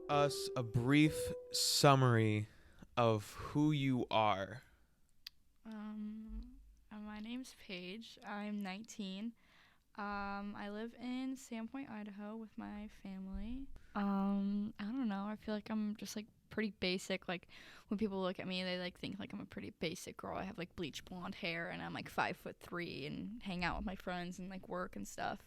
us a brief summary of who you are? My name's Paige. I'm 19. I live in Sandpoint, Idaho with my family. I don't know. I feel like I'm just like pretty basic. Like when people look at me, they like think like I'm a pretty basic girl. I have like bleach blonde hair and I'm like 5'3" and hang out with my friends and like work and stuff.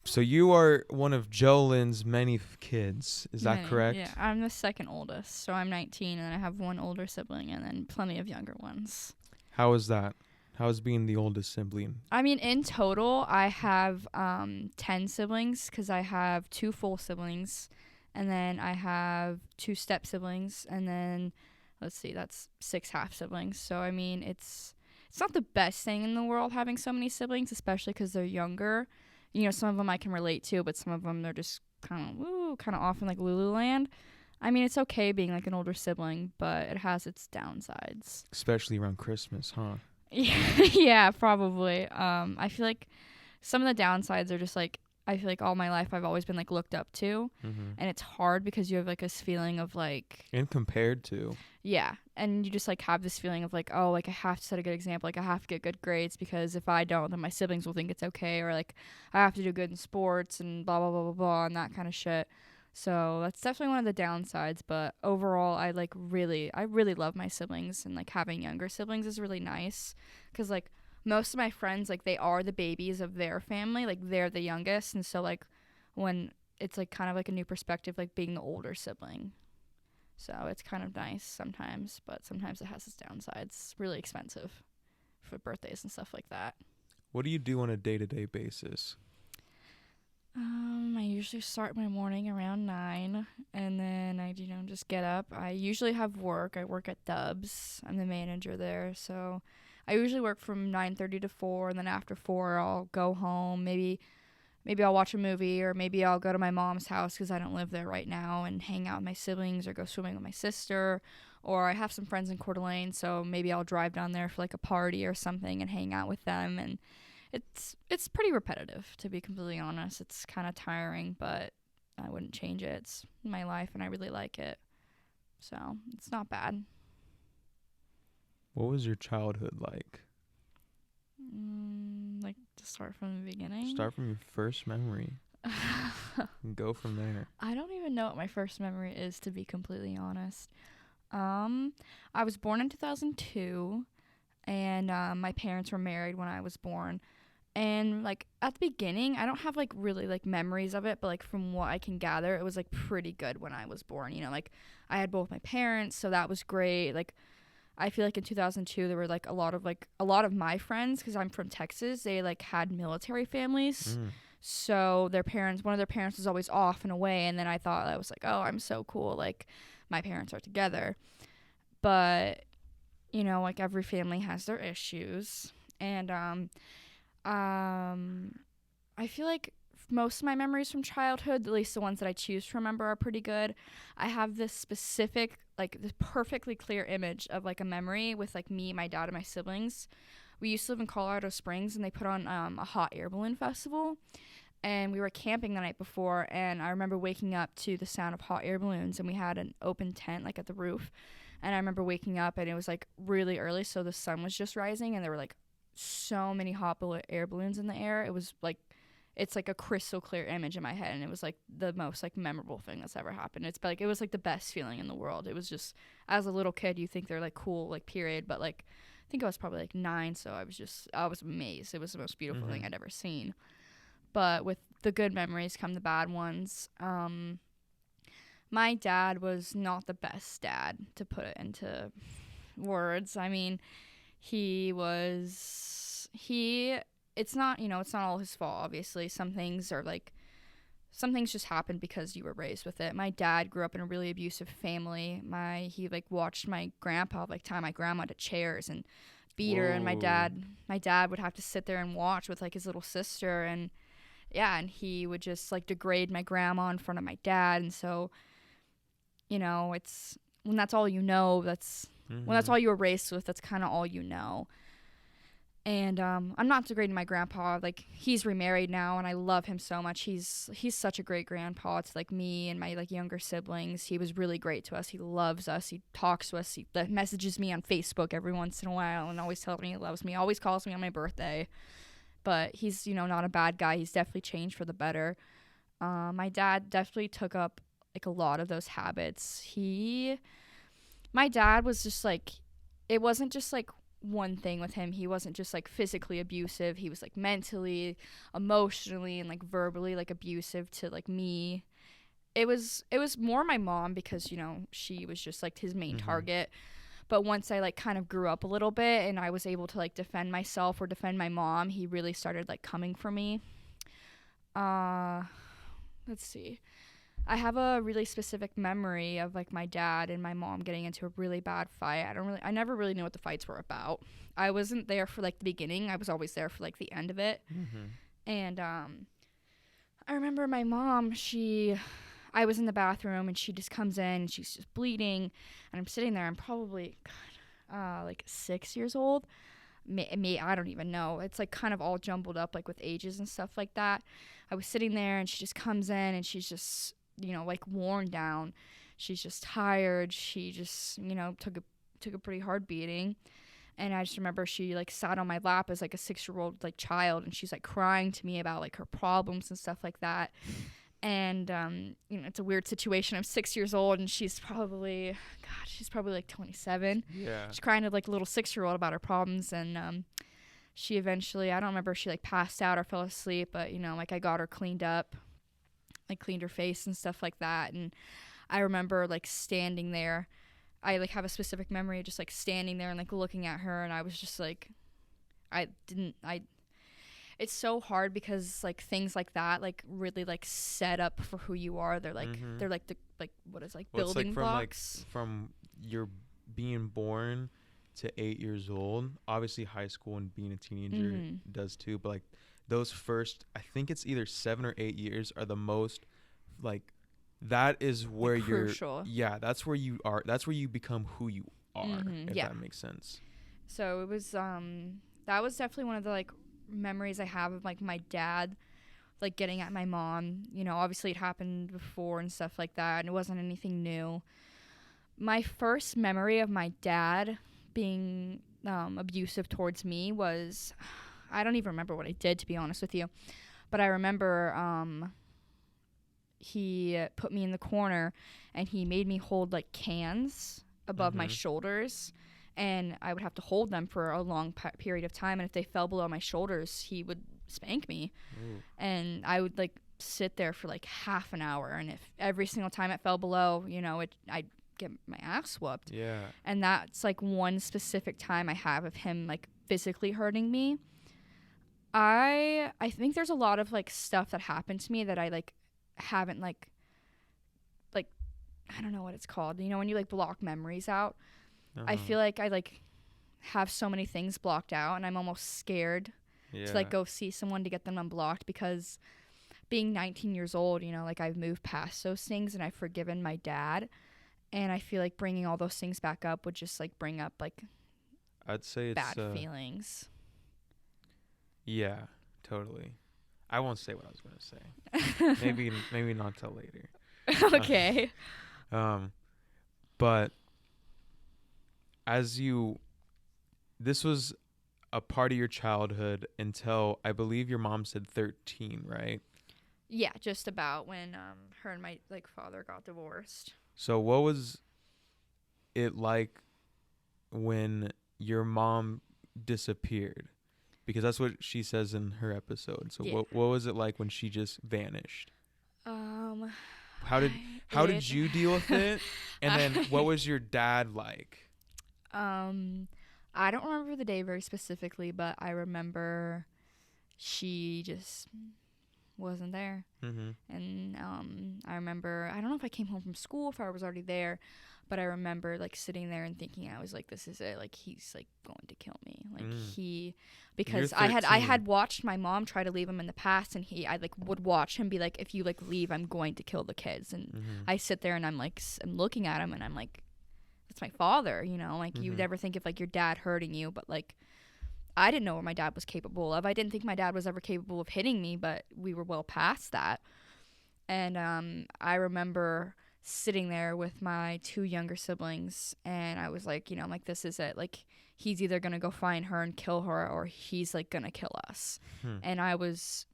So you are one of Jolyn's many kids. Is that Many, yeah. correct? I'm the second oldest, so I'm 19, and I have one older sibling, and then plenty of younger ones. How is that? How is being the oldest sibling? I mean, in total, I have 10 siblings because I have two full siblings, and then I have two step siblings, and then let's see, that's six half siblings. So I mean, it's not the best thing in the world having so many siblings, especially because they're younger. You know, some of them I can relate to, but some of them they're just kind of off in like Lululand. I mean, it's okay being like an older sibling, but it has its downsides. Especially around Christmas, huh? Yeah, probably. I feel like some of the downsides are just like I feel like all my life I've always been like looked up to, Mm-hmm. and it's hard because you have like this feeling of like And compared to. yeah, and you just like have this feeling of like oh like I have to set a good example, like I have to get good grades because if I don't, then my siblings will think it's okay, or like I have to do good in sports and blah blah blah blah blah and that kind of shit. So that's definitely one of the downsides, but overall I really love my siblings, and like having younger siblings is really nice cuz like most of my friends like they are the babies of their family, like they're the youngest, and so like when it's like kind of like a new perspective like being the older sibling. So it's kind of nice sometimes, but sometimes it has its downsides. It's really expensive for birthdays and stuff like that. What do you do on a day-to-day basis? I usually start my morning around 9, and then I, just get up. I usually have work. I work at Dubs. I'm the manager there, so I usually work from 9:30 to 4, and then after 4, I'll go home. Maybe I'll watch a movie, or maybe I'll go to my mom's house because I don't live there right now and hang out with my siblings, or go swimming with my sister, or I have some friends in Coeur d'Alene, so maybe I'll drive down there for like a party or something and hang out with them. And it's pretty repetitive, to be completely honest. It's kind of tiring, but I wouldn't change it. It's my life, and I really like it, so it's not bad. What was your childhood like? Like to start from the beginning. Start from your first memory and go from there. I don't even know what my first memory is, to be completely honest. I was born in 2002, and my parents were married when I was born. And like at the beginning, I don't have like really like memories of it, but like from what I can gather, it was like pretty good when I was born. Like I had both my parents, so that was great. Like I feel like in 2002 there were like a lot of my friends, because I'm from Texas, they like had military families. Mm. So one of their parents was always off and away, and then I thought I was like, oh, I'm so cool, like my parents are together. But like every family has their issues, and I feel like most of my memories from childhood, at least the ones that I choose to remember, are pretty good. I have this specific, like, this perfectly clear image of like a memory with like me, my dad, and my siblings. We used to live in Colorado Springs, and they put on a hot air balloon festival. And we were camping the night before, and I remember waking up to the sound of hot air balloons, and we had an open tent like at the roof. And I remember waking up, and it was like really early, so the sun was just rising, and there were like so many air balloons in the air. It was like it's like a crystal clear image in my head, and it was like the most like memorable thing that's ever happened. It's like it was like the best feeling in the world. It was just, as a little kid, you think they're like cool, like period, but like I think I was probably like 9, so I was amazed. It was the most beautiful thing I'd ever seen. But with the good memories come the bad ones. My dad was not the best dad, to put it into words. I mean, it's not, it's not all his fault, obviously. Some things just happen because you were raised with it. My dad grew up in a really abusive family. He like watched my grandpa like tie my grandma to chairs and beat her, and my dad would have to sit there and watch with like his little sister, and yeah, and he would just like degrade my grandma in front of my dad. And so, it's when that's all you know, when that's all you were raised with, that's kind of all you know. And I'm not degrading my grandpa. Like, he's remarried now, and I love him so much. He's such a great grandpa to like me and my like younger siblings. He was really great to us. He loves us. He talks to us. He messages me on Facebook every once in a while and always tells me he loves me. Always calls me on my birthday. But he's, not a bad guy. He's definitely changed for the better. My dad definitely took up like a lot of those habits. My dad was just like, it wasn't just like one thing with him. He wasn't just like physically abusive. He was like mentally, emotionally, and like verbally like abusive to like me. It was more my mom because she was just like his main target. But once I like kind of grew up a little bit and I was able to like defend myself or defend my mom, he really started like coming for me. Let's see. I have a really specific memory of like my dad and my mom getting into a really bad fight. I never really knew what the fights were about. I wasn't there for like the beginning. I was always there for like the end of it. And I remember my mom, I was in the bathroom and she just comes in and she's just bleeding and I'm sitting there. I'm probably like 6 years old. I don't even know. It's like kind of all jumbled up like with ages and stuff like that. I was sitting there and she just comes in and she's just like worn down. She's just tired. She just took a pretty hard beating. And I just remember she like sat on my lap as like a 6-year-old like child and she's like crying to me about like her problems and stuff like that. And it's a weird situation. I'm 6 years old and she's probably like 27. Yeah. She's crying to like a little 6-year-old about her problems. And she eventually, I don't remember if she like passed out or fell asleep, but like I got her cleaned up, like cleaned her face and stuff like that. And I remember like standing there. I like have a specific memory of just like standing there and like looking at her, and I was just like, it's so hard because like things like that like really like set up for who you are. They're like they're like the like what is like building blocks. From your being born to 8 years old, obviously high school and being a teenager does too, but like those first, I think it's either 7 or 8 years are the most like, that is where like you're crucial. Yeah, that's where you are. That's where you become who you are, if that makes sense. So it was that was definitely one of the like memories I have of like my dad like getting at my mom. Obviously it happened before and stuff like that, and it wasn't anything new. My first memory of my dad being abusive towards me was, I don't even remember what I did, to be honest with you, but I remember he put me in the corner and he made me hold like cans above my shoulders, and I would have to hold them for a long period of time, and if they fell below my shoulders he would spank me. And I would like sit there for like half an hour, and if every single time it fell below, I'd get my ass whooped. Yeah. And that's like one specific time I have of him like physically hurting me. I think there's a lot of like stuff that happened to me that I like haven't like I don't know what it's called. When you like block memories out. I feel like I like have so many things blocked out, and I'm almost scared to like go see someone to get them unblocked, because being 19 years old, like I've moved past those things and I've forgiven my dad, and I feel like bringing all those things back up would just like bring up like I'd say it's bad feelings. Yeah, totally. I won't say what I was going to say. maybe not till later. Okay. But this was a part of your childhood until I believe your mom said 13, right? Yeah, just about when her and my like father got divorced. So what was it like when your mom disappeared? Because that's what she says in her episode. So what was it like when she just vanished? How did you deal with it? And then what was your dad like? I don't remember the day very specifically, but I remember she just wasn't there. And I remember, I don't know if I came home from school, if I was already there, but I remember like sitting there and thinking, I was like, this is it, like he's like going to kill me, like because I had watched my mom try to leave him in the past, and I like would watch him be like, if you like leave, I'm going to kill the kids. And I sit there and I'm like, I'm looking at him and I'm like, that's my father, like you would never think of like your dad hurting you, but like I didn't know what my dad was capable of. I didn't think my dad was ever capable of hitting me, but we were well past that. And I remember sitting there with my 2 younger siblings, and I was like, I'm like, this is it. Like, he's either gonna go find her and kill her, or he's like gonna kill us. And I was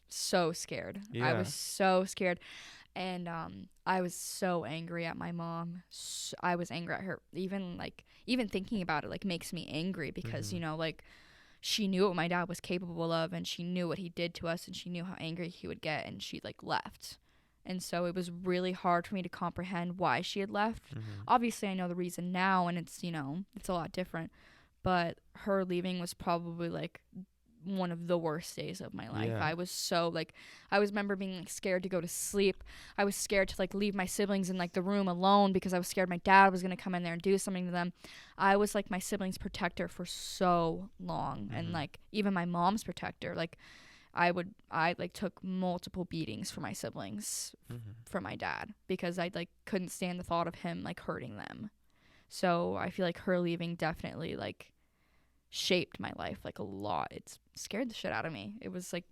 so scared. Yeah. I was so scared. And I was so angry at my mom. I was angry at her. Even thinking about it like makes me angry, because like, she knew what my dad was capable of, and she knew what he did to us, and she knew how angry he would get, and she like left. And so it was really hard for me to comprehend why she had left. Obviously I know the reason now, and it's it's a lot different, but her leaving was probably like one of the worst days of my life. I was so like, I remember being like scared to go to sleep. I was scared to like leave my siblings in like the room alone, because I was scared my dad was gonna come in there and do something to them. I was like my siblings' protector for so long, and like even my mom's protector. Like I like took multiple beatings for my siblings for my dad, because I like couldn't stand the thought of him like hurting them. So I feel like her leaving definitely like shaped my life like a lot. It scared the shit out of me. It was like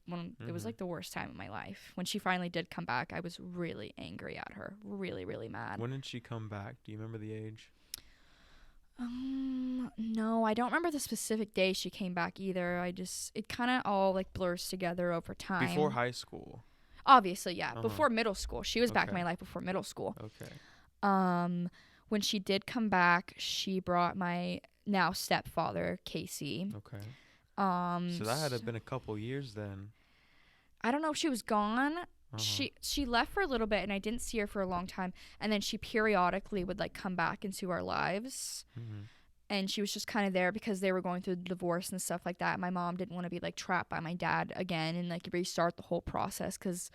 it was like the worst time of my life. When she finally did come back, I was really angry at her, really, really mad. When did she come back? Do you remember the age? No, I don't remember the specific day she came back either. It kind of all like blurs together over time. Before high school? Obviously, yeah. Before middle school. She was back in my life before middle school. Okay. When she did come back, she brought my now stepfather, Casey. Okay. So that had to have been a couple years then. I don't know if she was gone. She left for a little bit, and I didn't see her for a long time, and then she periodically would like come back into our lives. And she was just kind of there because they were going through the divorce and stuff like that. My mom didn't want to be like trapped by my dad again and like restart the whole process, because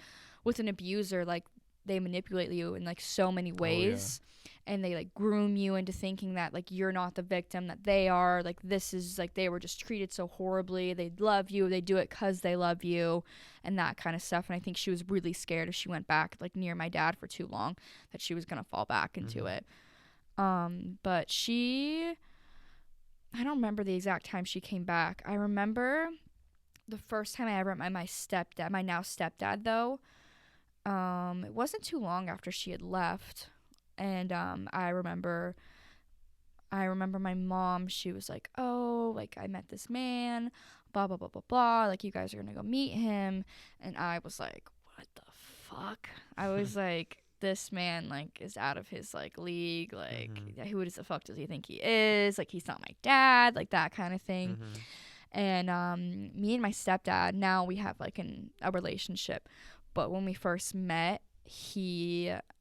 with an abuser, like, they manipulate you in like so many ways. And they like groom you into thinking that like you're not the victim, that they are. Like, this is like, they were just treated so horribly. They love you, they do it because they love you, and that kind of stuff. And I think she was really scared if she went back like near my dad for too long, that she was gonna fall back into it. But I don't remember the exact time she came back. I remember the first time I ever met my now stepdad though. It wasn't too long after she had left. And I remember my mom, she was like, oh, like, I met this man, blah, blah, blah, blah, blah. Like, you guys are going to go meet him. And I was like, what the fuck? I was like, this man, like, is out of his, like, league. Like, who the fuck does he think he is? Like, he's not my dad. Like, that kind of thing. And me and my stepdad, now we have, like, a relationship. But when we first met,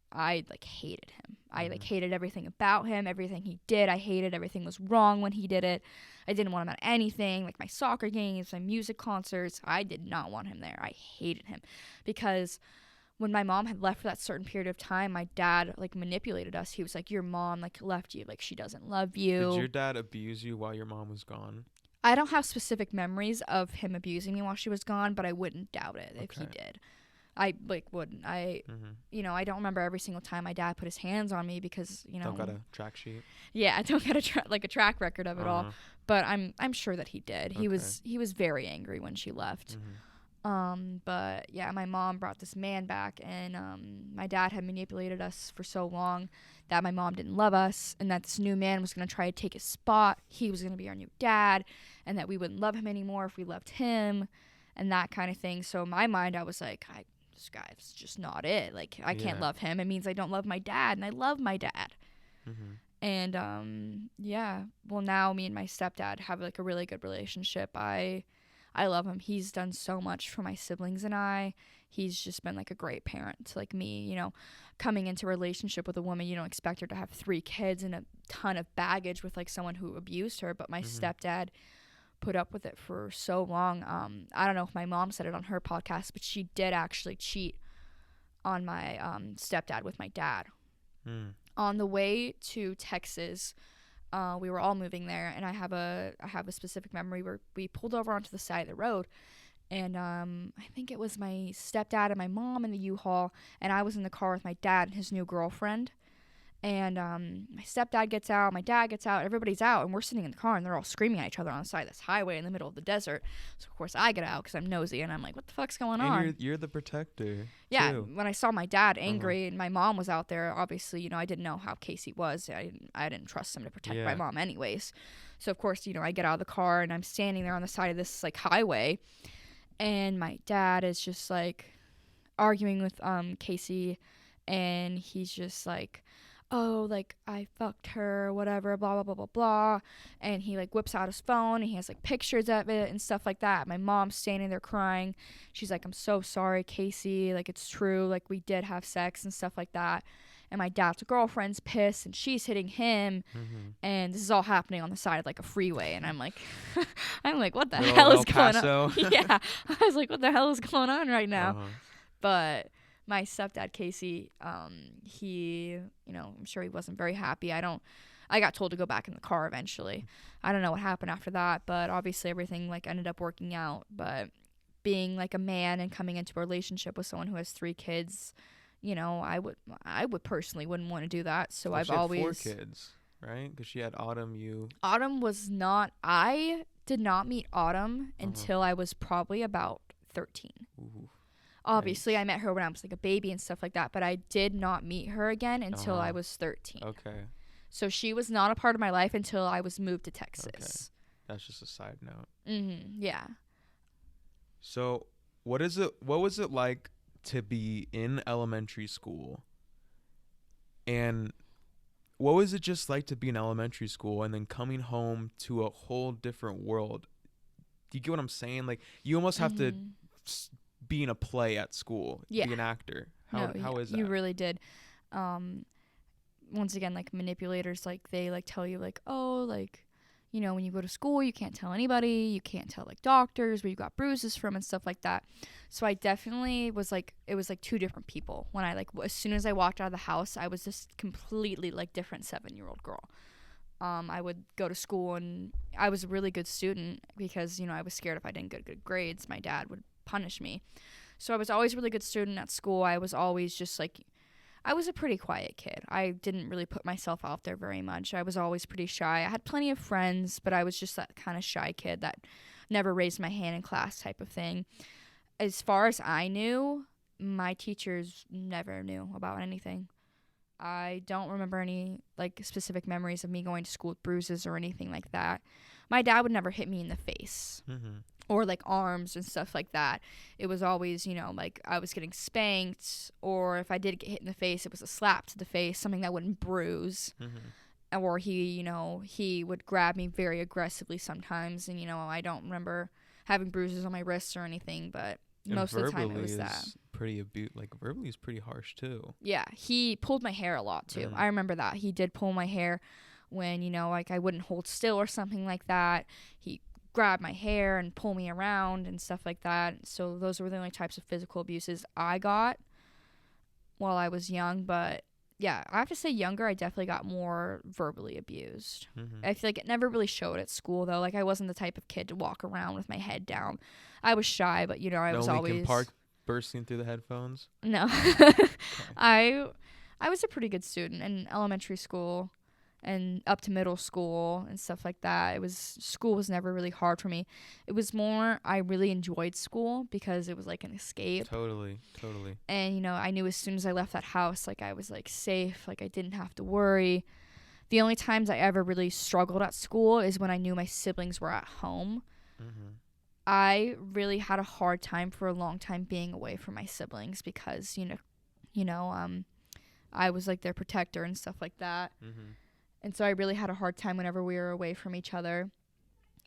I like hated him. I like hated everything about him, everything he did. I hated everything was wrong when he did it. I didn't want him at anything, like my soccer games, my music concerts. I did not want him there. I hated him, because when my mom had left for that certain period of time, my dad like manipulated us. He was like, your mom like left you, like she doesn't love you. Did your dad abuse you while your mom was gone? I don't have specific memories of him abusing me while she was gone, but I wouldn't doubt it if he did. I like wouldn't. I don't remember every single time my dad put his hands on me, because don't got a track sheet. Yeah, I don't got a track record of it all. But I'm sure that he did. He was very angry when she left. But yeah, my mom brought this man back, and my dad had manipulated us for so long that my mom didn't love us, and that this new man was going to try to take his spot. He was going to be our new dad, and that we wouldn't love him anymore if we loved him, and that kind of thing. So in my mind, I was like, this guy's just not it. Like, I can't love him. It means I don't love my dad, and I love my dad. And well, now me and my stepdad have like a really good relationship. I love him. He's done so much for my siblings and I. He's just been like a great parent to like me. Coming into a relationship with a woman, you don't expect her to have 3 kids and a ton of baggage with like someone who abused her. But my stepdad put up with it for so long. I don't know if my mom said it on her podcast, but she did actually cheat on my stepdad with my dad. On the way to Texas, we were all moving there, and I have a specific memory where we pulled over onto the side of the road, and I think it was my stepdad and my mom in the U-Haul, and I was in the car with my dad and his new girlfriend. And my stepdad gets out, my dad gets out, everybody's out, and we're sitting in the car, and they're all screaming at each other on the side of this highway in the middle of the desert. So, of course, I get out because I'm nosy, and I'm like, what the fuck's going on? And you're the protector, yeah, too. when I saw my dad angry and my mom was out there, obviously, you know, I didn't know how Casey was. I didn't trust him to protect my mom anyways. So, of course, you know, I get out of the car, and I'm standing there on the side of this, like, highway, and my dad is just, like, arguing with Casey, and he's just like, oh, like, I fucked her, whatever, blah, blah, blah, blah, blah. And he, like, whips out his phone, and he has, like, pictures of it and stuff like that. My mom's standing there crying. She's like, I'm so sorry, Casey. Like, it's true. Like, we did have sex and stuff like that. And my dad's girlfriend's pissed, and she's hitting him. And this is all happening on the side of, like, a freeway. And I'm like, what the hell is going on? Yeah. I was like, what the hell is going on right now? But my stepdad, Casey, he, you know, I'm sure he wasn't very happy. I got told to go back in the car eventually. I don't know what happened after that, but obviously everything, like, ended up working out. But being, like, a man and coming into a relationship with someone who has 3 kids, you know, I would personally wouldn't want to do that. So I've always 4 kids, right? Because she had Autumn. Autumn was not. I did not meet Autumn until I was probably about 13. Ooh. Obviously, nice. I met her when I was, like, a baby and stuff like that, but I did not meet her again until I was 13. Okay. So she was not a part of my life until I was moved to Texas. Okay. That's just a side note. Yeah. So what was it like to be in elementary school? And what was it just like to be in elementary school and then coming home to a whole different world? Do you get what I'm saying? Like, you almost have to be in a play at school, be an actor. How is that? You really did. Once again, like, manipulators, like, they, like, tell you, like, oh, like, you know, when you go to school, you can't tell anybody, you can't tell, like, doctors where you got bruises from and stuff like that. So I definitely was, like, it was, like, 2 different people. When I, like, as soon as I walked out of the house, I was just completely, like, different 7-year-old girl. I would go to school, and I was a really good student because, you know, I was scared if I didn't get good grades, my dad would punish me. So I was always a really good student at school. I was always just, like, I was a pretty quiet kid. I didn't really put myself out there very much. I was always pretty shy. I had plenty of friends, but I was just that kind of shy kid that never raised my hand in class type of thing. As far as I knew, my teachers never knew about anything. I don't remember any, like, specific memories of me going to school with bruises or anything like that. My dad would never hit me in the face. Or, like, arms and stuff like that. It was always, you know, like, I was getting spanked, or if I did get hit in the face, it was a slap to the face, something that wouldn't bruise. Or he, you know, he would grab me very aggressively sometimes, and, you know, I don't remember having bruises on my wrists or anything, but most of the time it was that. Verbally is pretty harsh, too. Yeah, he pulled my hair a lot, too. I remember that. He did pull my hair when, you know, like, I wouldn't hold still or something like that. He grab my hair and pull me around and stuff like that. So those were the only types of physical abuses I got while I was young. But yeah, I have to say younger, I definitely got more verbally abused. I feel like it never really showed at school, though. Like, I wasn't the type of kid to walk around with my head down. I was shy, but, you know, I was always... Linkin Park bursting through the headphones? No. I was a pretty good student in elementary school and up to middle school and stuff like that. School was never really hard for me. It was more, I really enjoyed school because it was like an escape. Totally. And, you know, I knew as soon as I left that house, like, I was, like, safe, like, I didn't have to worry. The only times I ever really struggled at school is when I knew my siblings were at home. I really had a hard time for a long time being away from my siblings because, I was, like, their protector and stuff like that. And so I really had a hard time whenever we were away from each other.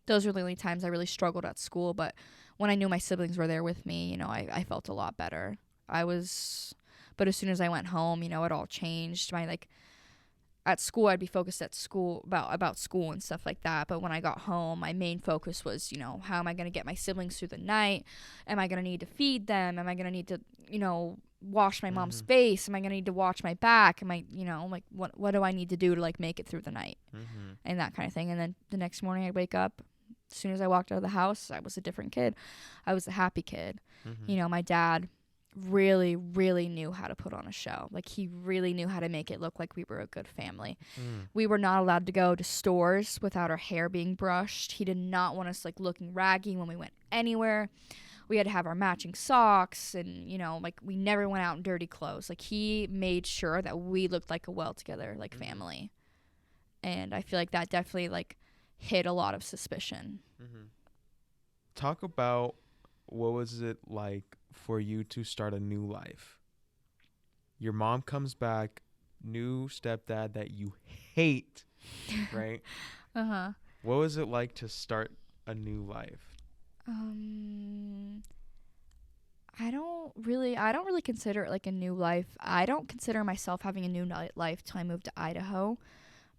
Those were the only times I really struggled at school. But when I knew my siblings were there with me, you know, I felt a lot better. But as soon as I went home, you know, it all changed. At school, I'd be focused at school about school and stuff like that. But when I got home, my main focus was, you know, how am I going to get my siblings through the night? Am I going to need to feed them? Am I going to need to, you know, wash my mom's face? Am I going to need to watch my back? Am I, you know, like, what do I need to do to, like, make it through the night? And that kind of thing. And then the next morning I'd wake up. As soon as I walked out of the house, I was a different kid. I was a happy kid. You know, my dad really, really knew how to put on a show. Like, he really knew how to make it look like we were a good family. We were not allowed to go to stores without our hair being brushed. He did not want us, like, looking raggy when we went anywhere. We had to have our matching socks, and, you know, like, we never went out in dirty clothes. Like, he made sure that we looked like a well-together, like, family. And I feel like that definitely, like, hid a lot of suspicion. Talk about what was it like for you to start a new life? Your mom comes back, new stepdad that you hate, right? What was it like to start a new life? I don't really consider it like a new life. I don't consider myself having a new life till I moved to Idaho,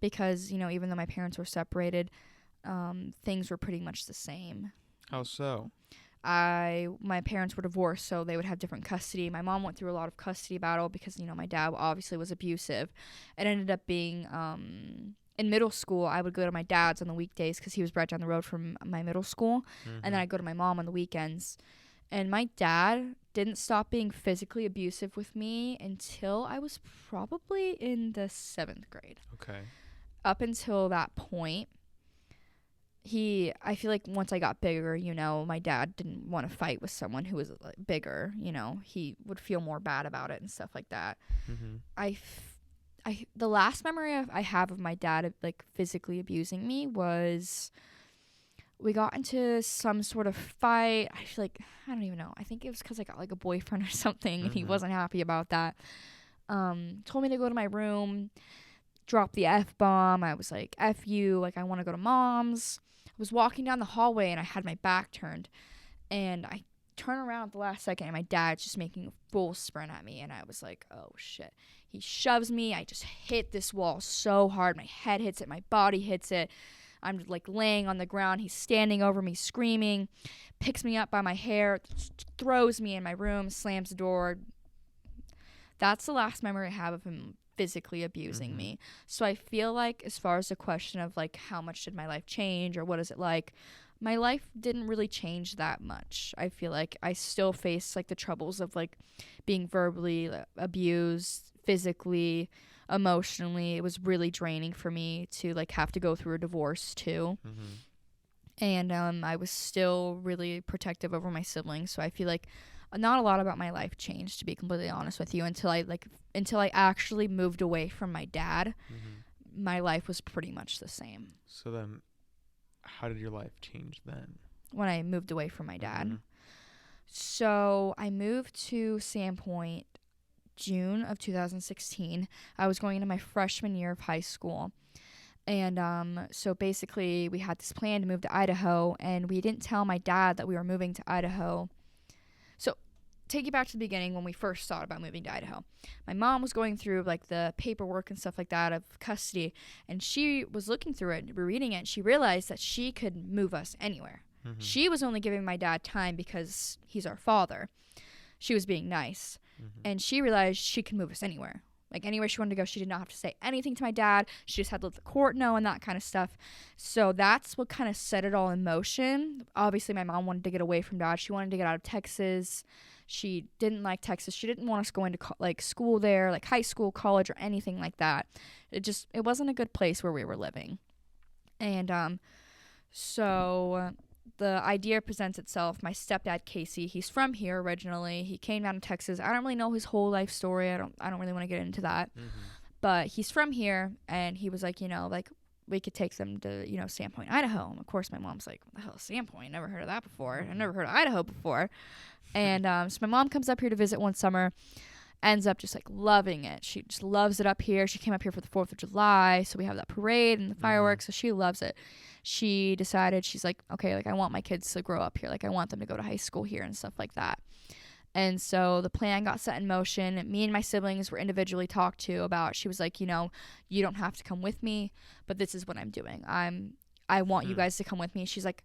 because, you know, even though my parents were separated, things were pretty much the same. How so? My parents were divorced, so they would have different custody. My mom went through a lot of custody battle because, you know, my dad obviously was abusive. It ended up being, in middle school, I would go to my dad's on the weekdays because he was right down the road from my middle school. And then I'd go to my mom on the weekends. And my dad didn't stop being physically abusive with me until I was probably in the 7th grade. Okay. Up until that point, I feel like once I got bigger, you know, my dad didn't want to fight with someone who was bigger, you know. He would feel more bad about it and stuff like that. The last memory I have of my dad, like, physically abusing me was we got into some sort of fight. I feel like, I don't even know. I think it was because I got, like, a boyfriend or something, and he wasn't happy about that. Told me to go to my room, drop the F-bomb. I was like, F you, like, I want to go to mom's. I was walking down the hallway, and I had my back turned, and I turn around at the last second, and my dad's just making a full sprint at me, and I was like, oh shit. He shoves me. I just hit this wall so hard. My head hits it, my body hits it. I'm, like, laying on the ground. He's standing over me screaming, picks me up by my hair, throws me in my room, slams the door. That's the last memory I have of him physically abusing me. So I feel like, as far as the question of, like, how much did my life change or what is it like, my life didn't really change that much. I feel like I still face, like, the troubles of, like, being verbally abused, physically, emotionally. It was really draining for me to, like, have to go through a divorce too. And I was still really protective over my siblings, so I feel like not a lot about my life changed, to be completely honest with you, until I actually moved away from my dad. My life was pretty much the same. So then, how did your life change then? When I moved away from my dad. So I moved to Sandpoint June of 2016. I was going into my freshman year of high school. And so basically we had this plan to move to Idaho, and we didn't tell my dad that we were moving to Idaho. So take you back to the beginning when we first thought about moving to Idaho. My mom was going through, like, the paperwork and stuff like that of custody, and she was looking through it, reading it, and she realized that she could move us anywhere. She was only giving my dad time because he's our father. She was being nice. And she realized she could move us anywhere. Like, anywhere she wanted to go, she did not have to say anything to my dad. She just had to let the court know and that kind of stuff. So that's what kind of set it all in motion. Obviously, my mom wanted to get away from dad. She wanted to get out of Texas. She didn't like Texas. She didn't want us going to, like, school there, like high school, college, or anything like that. It wasn't a good place where we were living. And so the idea presents itself. My stepdad, Casey, he's from here originally. He came down to Texas. I don't really know his whole life story. I don't really want to get into that. But he's from here, and he was like, you know, like, we could take them to, you know, Sandpoint, Idaho. And of course, my mom's like, what the hell is Sandpoint? Never heard of that before. I've never heard of Idaho before. And so my mom comes up here to visit one summer, ends up just, like, loving it. She just loves it up here. She came up here for the 4th of July, so we have that parade and the fireworks, so she loves it. She decided, she's like, okay, like, I want my kids to grow up here. Like, I want them to go to high school here and stuff like that. And so the plan got set in motion. Me and my siblings were individually talked to about. She was like, you know, you don't have to come with me, but this is what I'm doing. I want you guys to come with me. She's like,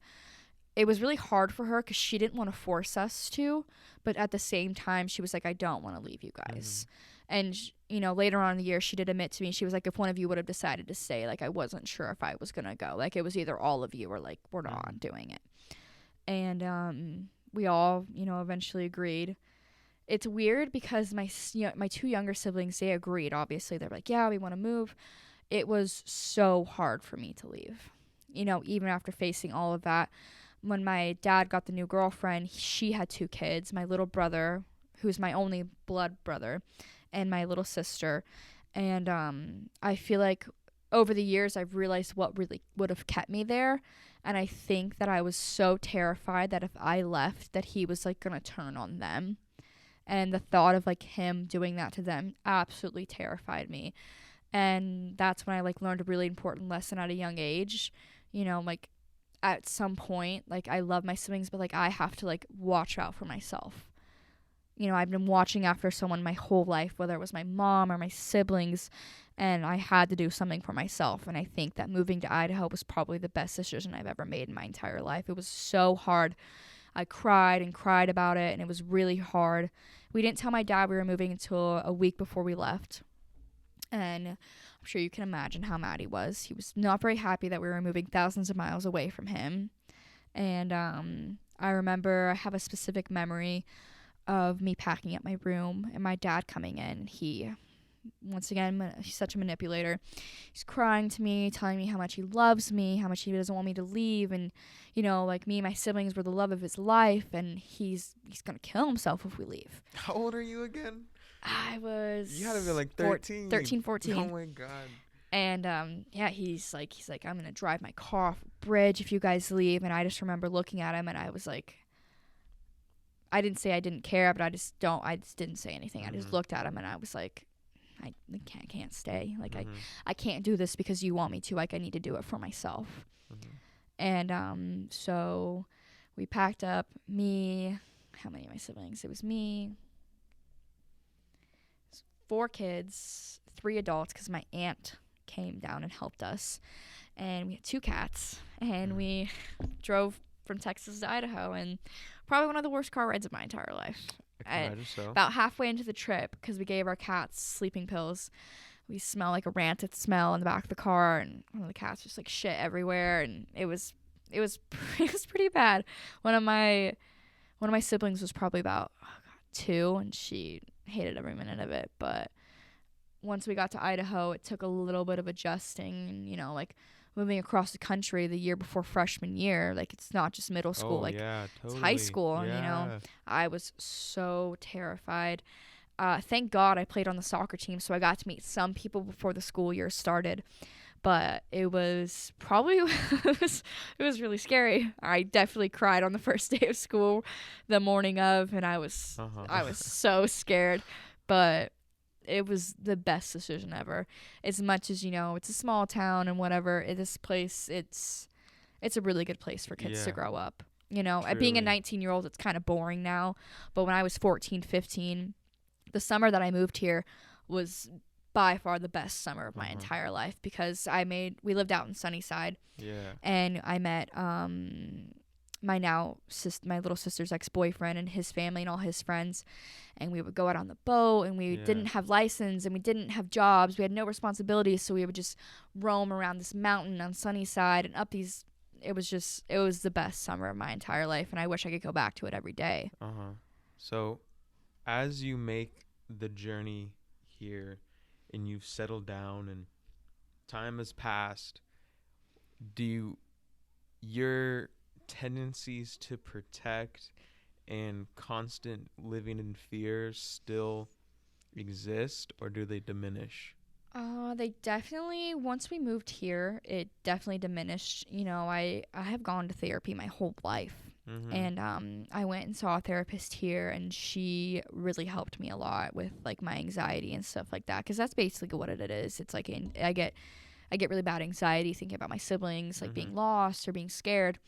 it was really hard for her because she didn't want to force us to, but at the same time, she was like, I don't want to leave you guys. And, you know, later on in the year, she did admit to me, she was like, if one of you would have decided to stay, like, I wasn't sure if I was going to go. Like, it was either all of you or, like, we're not doing it. And we all, you know, eventually agreed. it's weird because my two younger siblings, they agreed. Obviously, they're like, yeah, we want to move. It was so hard for me to leave. Even after facing all of that, when my dad got the new girlfriend, she had 2 kids. My little brother, who's my only blood brother, and my little sister. And I feel like over the years, I've realized what really would have kept me there. And I think that I was so terrified that if I left, that he was like going to turn on them. And the thought of like him doing that to them absolutely terrified me. And that's when I like learned a really important lesson at a young age. Like at some point, like I love my siblings, but like I have to like watch out for myself. I've been watching after someone my whole life, whether it was my mom or my siblings, and I had to do something for myself. And I think that moving to Idaho was probably the best decision I've ever made in my entire life. It was so hard. I cried and cried about it, and it was really hard. We didn't tell my dad we were moving until a week before we left. And I'm sure you can imagine how mad he was. He was not very happy that we were moving thousands of miles away from him. And I remember I have a specific memory of me packing up my room and my dad coming in. He, once again, he's such a manipulator. He's crying to me, telling me how much he loves me, how much he doesn't want me to leave. And, like me and my siblings were the love of his life. And he's going to kill himself if we leave. How old are you again? I was... You had to be like 13. 13, 14. Oh, my God. And, he's like, I'm going to drive my car off a bridge if you guys leave. And I just remember looking at him and I was like... I didn't say I didn't care, but I just didn't say anything. I just looked at him and I was like, I can't stay. Like, I can't do this because you want me to. Like, I need to do it for myself. And so we packed up. How many of my siblings? It was me, 4 kids, 3 adults, because my aunt came down and helped us. And we had 2 cats. And we drove from Texas to Idaho, and probably one of the worst car rides of my entire life. I can imagine so. About halfway into the trip, because we gave our cats sleeping pills, we smell like a rancid smell in the back of the car, and one of the cats just like shit everywhere, and it was pretty bad. One of my siblings was probably about 2, and she hated every minute of it. But once we got to Idaho, it took a little bit of adjusting, and like moving across the country the year before freshman year, like it's not just middle school, Totally. It's high school. Yeah. I was so terrified. Thank God I played on the soccer team, so I got to meet some people before the school year started. But it was probably it was really scary. I definitely cried on the first day of school, the morning of, and I was so scared. But it was the best decision ever. As much as, it's a small town and whatever, this place, it's a really good place for kids to grow up. Being a 19-year-old, it's kind of boring now. But when I was 14, 15, the summer that I moved here was by far the best summer of my entire life, because we lived out in Sunnyside. Yeah. And I met my little sister's ex-boyfriend and his family and all his friends, and we would go out on the boat, and we didn't have license, and we didn't have jobs, we had no responsibilities, so we would just roam around this mountain on Sunnyside and up these. It was the best summer of my entire life, and I wish I could go back to it every day. So as you make the journey here and you've settled down and time has passed, do your tendencies to protect and constant living in fear still exist, or do they diminish? They definitely, once we moved here, it definitely diminished. I have gone to therapy my whole life. And I went and saw a therapist here, and she really helped me a lot with like my anxiety and stuff like that, because that's basically what it is. It's like I get really bad anxiety thinking about my siblings, like being lost or being scared.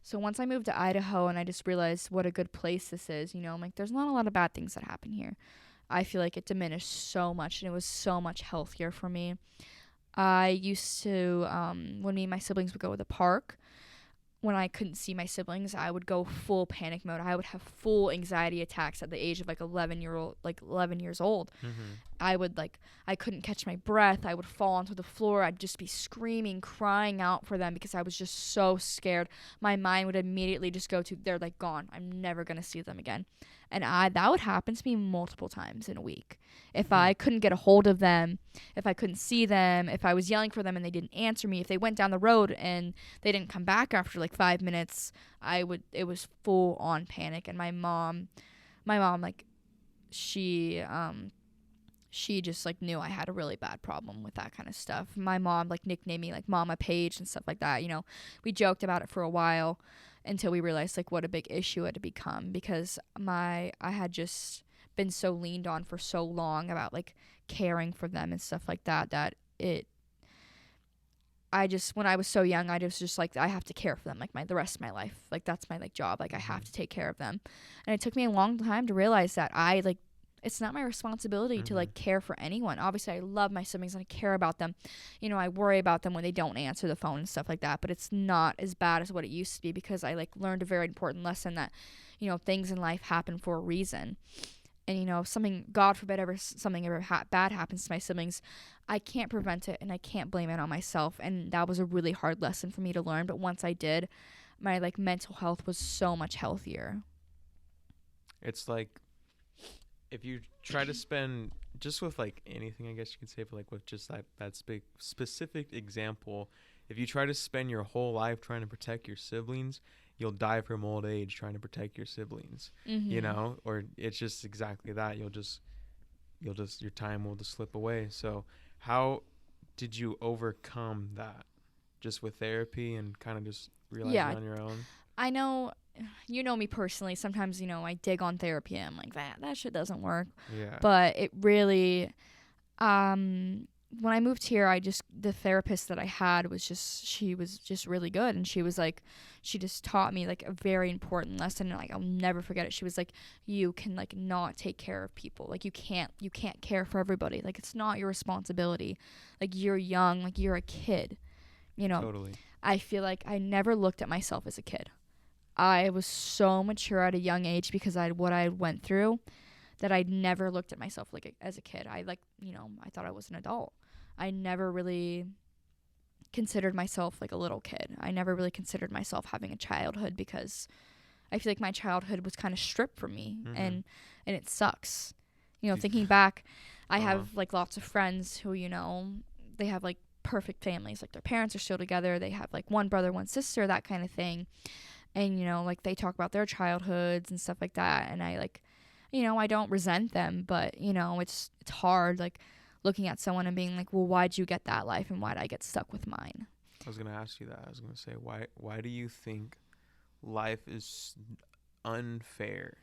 So once I moved to Idaho and I just realized what a good place this is, I'm like, there's not a lot of bad things that happen here. I feel like it diminished so much, and it was so much healthier for me. I used to, when me and my siblings would go to the park, when I couldn't see my siblings, I would go full panic mode. I would have full anxiety attacks at the age of 11 years old. I couldn't catch my breath. I would fall onto the floor. I'd just be screaming, crying out for them because I was just so scared. My mind would immediately just go to, they're gone. I'm never going to see them again. And that would happen to me multiple times in a week. If I couldn't get a hold of them, if I couldn't see them, if I was yelling for them and they didn't answer me, if they went down the road and they didn't come back after like 5 minutes, it was full on panic. And my mom, like, she just like knew I had a really bad problem with that kind of stuff. My mom like nicknamed me like Mama Paige and stuff like that. You know, we joked about it for a while until we realized like what a big issue it had become, because I had just been so leaned on for so long about like caring for them and stuff like that, when I was so young, I just like, I have to care for them like the rest of my life. Like that's my like job. Like I have to take care of them. And it took me a long time to realize that it's not my responsibility to like care for anyone. Obviously, I love my siblings and I care about them. You know, I worry about them when they don't answer the phone and stuff like that. But it's not as bad as what it used to be, because I like learned a very important lesson that, you know, things in life happen for a reason. And, you know, if something, God forbid, bad happens to my siblings, I can't prevent it and I can't blame it on myself. And that was a really hard lesson for me to learn. But once I did, my like mental health was so much healthier. It's like, if you try to spend, just with like anything, I guess you could say, but like with just that specific example, if you try to spend your whole life trying to protect your siblings, you'll die from old age trying to protect your siblings, you know, or it's just exactly that. You'll just, your time will just slip away. So how did you overcome that? Just with therapy and kind of just realizing on your own? I know, you know me personally, sometimes, you know, I dig on therapy and I'm like, that shit doesn't work. Yeah. But it really, when I moved here, the therapist that I had she was just really good. And she just taught me like a very important lesson. And like, I'll never forget it. She was like, you can like not take care of people. Like you can't care for everybody. Like it's not your responsibility. Like you're young, like you're a kid, you know. Totally. I feel like I never looked at myself as a kid. I was so mature at a young age because what I went through, that I never looked at myself like as a kid. I like, you know, I thought I was an adult. I never really considered myself like a little kid. I never really considered myself having a childhood, because I feel like my childhood was kind of stripped from me, and it sucks. You know, thinking back, I have like lots of friends who, you know, they have like perfect families. Like their parents are still together. They have like one brother, one sister, that kind of thing. And, you know, like they talk about their childhoods and stuff like that. And I like, you know, I don't resent them, but, you know, it's hard like looking at someone and being like, well, why'd you get that life and why'd I get stuck with mine? I was going to ask you that. I was going to say, why do you think life is unfair?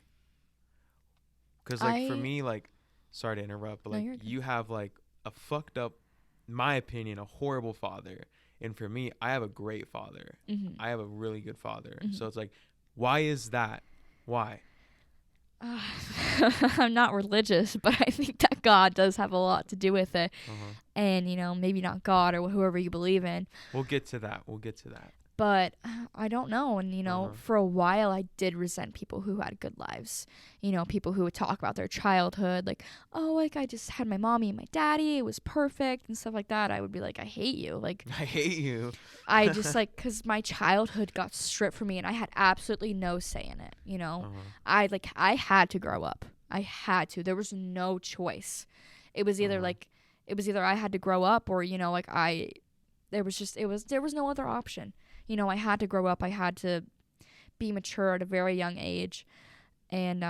Because like for me, like, sorry to interrupt, but like you have like a fucked up, my opinion, a horrible father. And for me, I have a great father. I have a really good father. So it's like, why is that? Why? I'm not religious, but I think that God does have a lot to do with it. And, you know, maybe not God or whoever you believe in. We'll get to that. But I don't know. And, you know, for a while I did resent people who had good lives. You know, people who would talk about their childhood. Like, oh, like I just had my mommy and my daddy. It was perfect and stuff like that. I would be like, I hate you. Like, I hate you. I just like, because my childhood got stripped from me and I had absolutely no say in it. You know, I had to grow up. I had to. There was no choice. It was either I had to grow up, or, you know, like there was no other option. You know, I had to grow up. I had to be mature at a very young age. And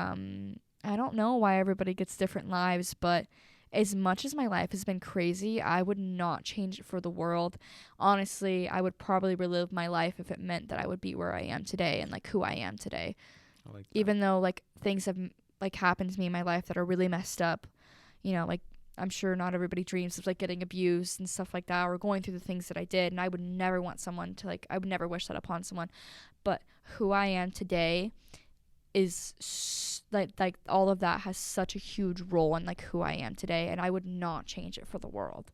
I don't know why everybody gets different lives, but as much as my life has been crazy, I would not change it for the world. Honestly, I would probably relive my life if it meant that I would be where I am today and like who I am today. I like that. Even though like things have like happened to me in my life that are really messed up, you know, like I'm sure not everybody dreams of like getting abused and stuff like that, or going through the things that I did. And I would never want someone to I would never wish that upon someone. But who I am today is like all of that has such a huge role in like who I am today. And I would not change it for the world.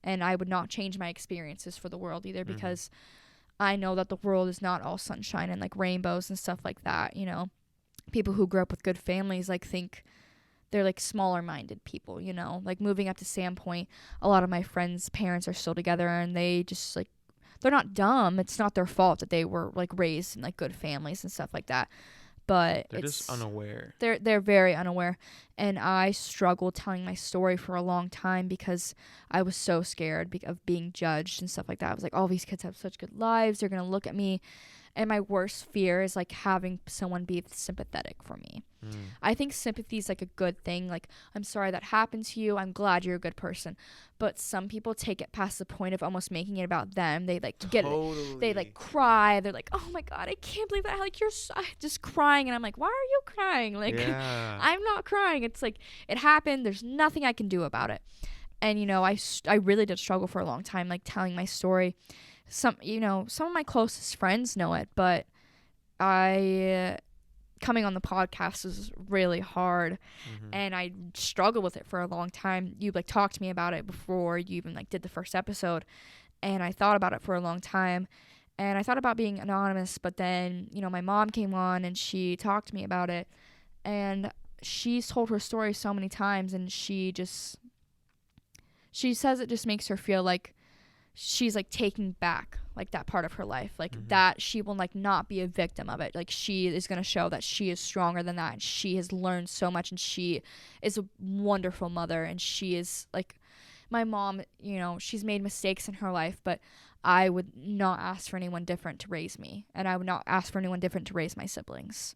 And I would not change my experiences for the world either, because I know that the world is not all sunshine and like rainbows and stuff like that. You know, people who grew up with good families like think they're like smaller minded people, you know, like moving up to Sandpoint, a lot of my friends' parents are still together and they just like, they're not dumb. It's not their fault that they were like raised in like good families and stuff like that. but they're just unaware. They're very unaware, and I struggled telling my story for a long time because I was so scared of being judged and stuff like that. I was like, all these kids have such good lives, they're gonna look at me, and my worst fear is like having someone be sympathetic for me. I think sympathy is like a good thing. Like, I'm sorry that happened to you, I'm glad you're a good person. But some people take it past the point of almost making it about them. They like get it, they like cry, they're like, oh my god, I can't believe that, like you're just crying, and I'm like, why are you crying? Like, I'm not crying. It's like, it happened, there's nothing I can do about it. And I really did struggle for a long time, like telling my story. Some of my closest friends know it, but coming on the podcast is really hard, and I struggled with it for a long time. You like talked to me about it before you even like did the first episode, and I thought about it for a long time, and I thought about being anonymous, but then my mom came on and she talked to me about it, and she's told her story so many times, and she says it just makes her feel like she's like taking back like that part of her life, like that she will like not be a victim of it. Like, she is going to show that she is stronger than that, and she has learned so much, and she is a wonderful mother, and she is like, my mom, she's made mistakes in her life, but I would not ask for anyone different to raise me, and I would not ask for anyone different to raise my siblings.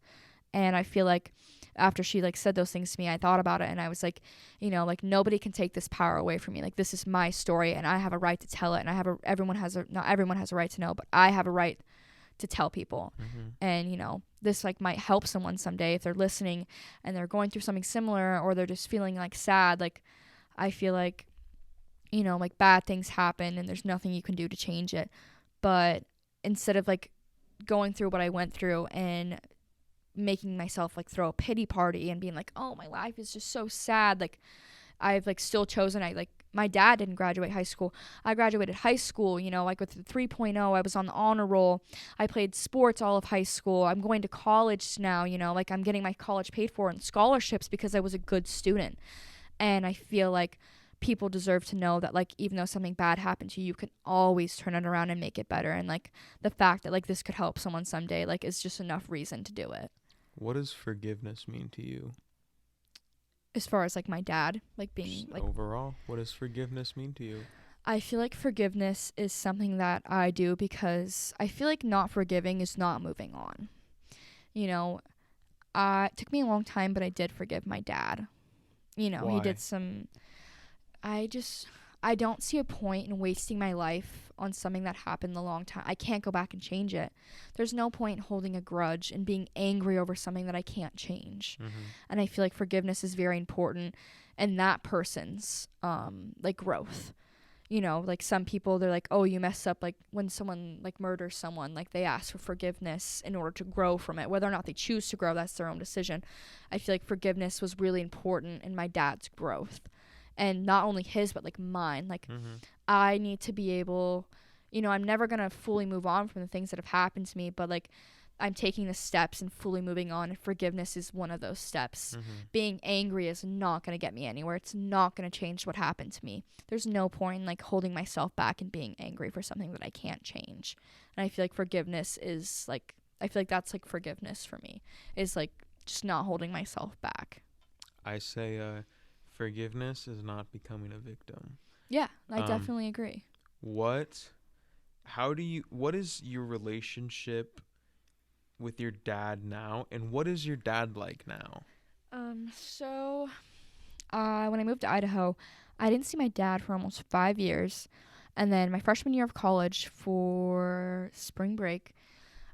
And I feel like after she like said those things to me, I thought about it, and I was like, like, nobody can take this power away from me. Like, this is my story, and I have a right to tell it, and not everyone has a right to know, but I have a right to tell people. And this like might help someone someday if they're listening and they're going through something similar, or they're just feeling like sad. Like, I feel like like bad things happen and there's nothing you can do to change it, but instead of like going through what I went through and making myself like throw a pity party and being like, oh, my life is just so sad, like, I've like still chosen, my dad didn't graduate high school. I graduated high school, like with the 3.0. I was on the honor roll. I played sports all of high school. I'm going to college now, like I'm getting my college paid for and scholarships because I was a good student. And I feel like people deserve to know that, like, even though something bad happened to you, you can always turn it around and make it better. And like the fact that like this could help someone someday, like, is just enough reason to do it. What does forgiveness mean to you? As far as like my dad, like being just like overall, what does forgiveness mean to you? I feel like forgiveness is something that I do because I feel like not forgiving is not moving on. It took me a long time, but I did forgive my dad. Why? He did some. I don't see a point in wasting my life on something that happened a long time. I can't go back and change it. There's no point in holding a grudge and being angry over something that I can't change. And I feel like forgiveness is very important in that person's like growth. Like some people, they're like, oh, you messed up. Like when someone like murders someone, like they ask for forgiveness in order to grow from it. Whether or not they choose to grow, that's their own decision. I feel like forgiveness was really important in my dad's growth. And not only his, but like mine. Like I need to be able, I'm never going to fully move on from the things that have happened to me, but like I'm taking the steps and fully moving on, and forgiveness is one of those steps. Being angry is not going to get me anywhere. It's not going to change what happened to me. There's no point in like holding myself back and being angry for something that I can't change. And I feel like forgiveness is like, I feel like that's like forgiveness for me, is like just not holding myself back. I say forgiveness is not becoming a victim. Yeah, I definitely agree. What is your relationship with your dad now, and what is your dad like now? So when I moved to Idaho, I didn't see my dad for almost 5 years. And then my freshman year of college for spring break,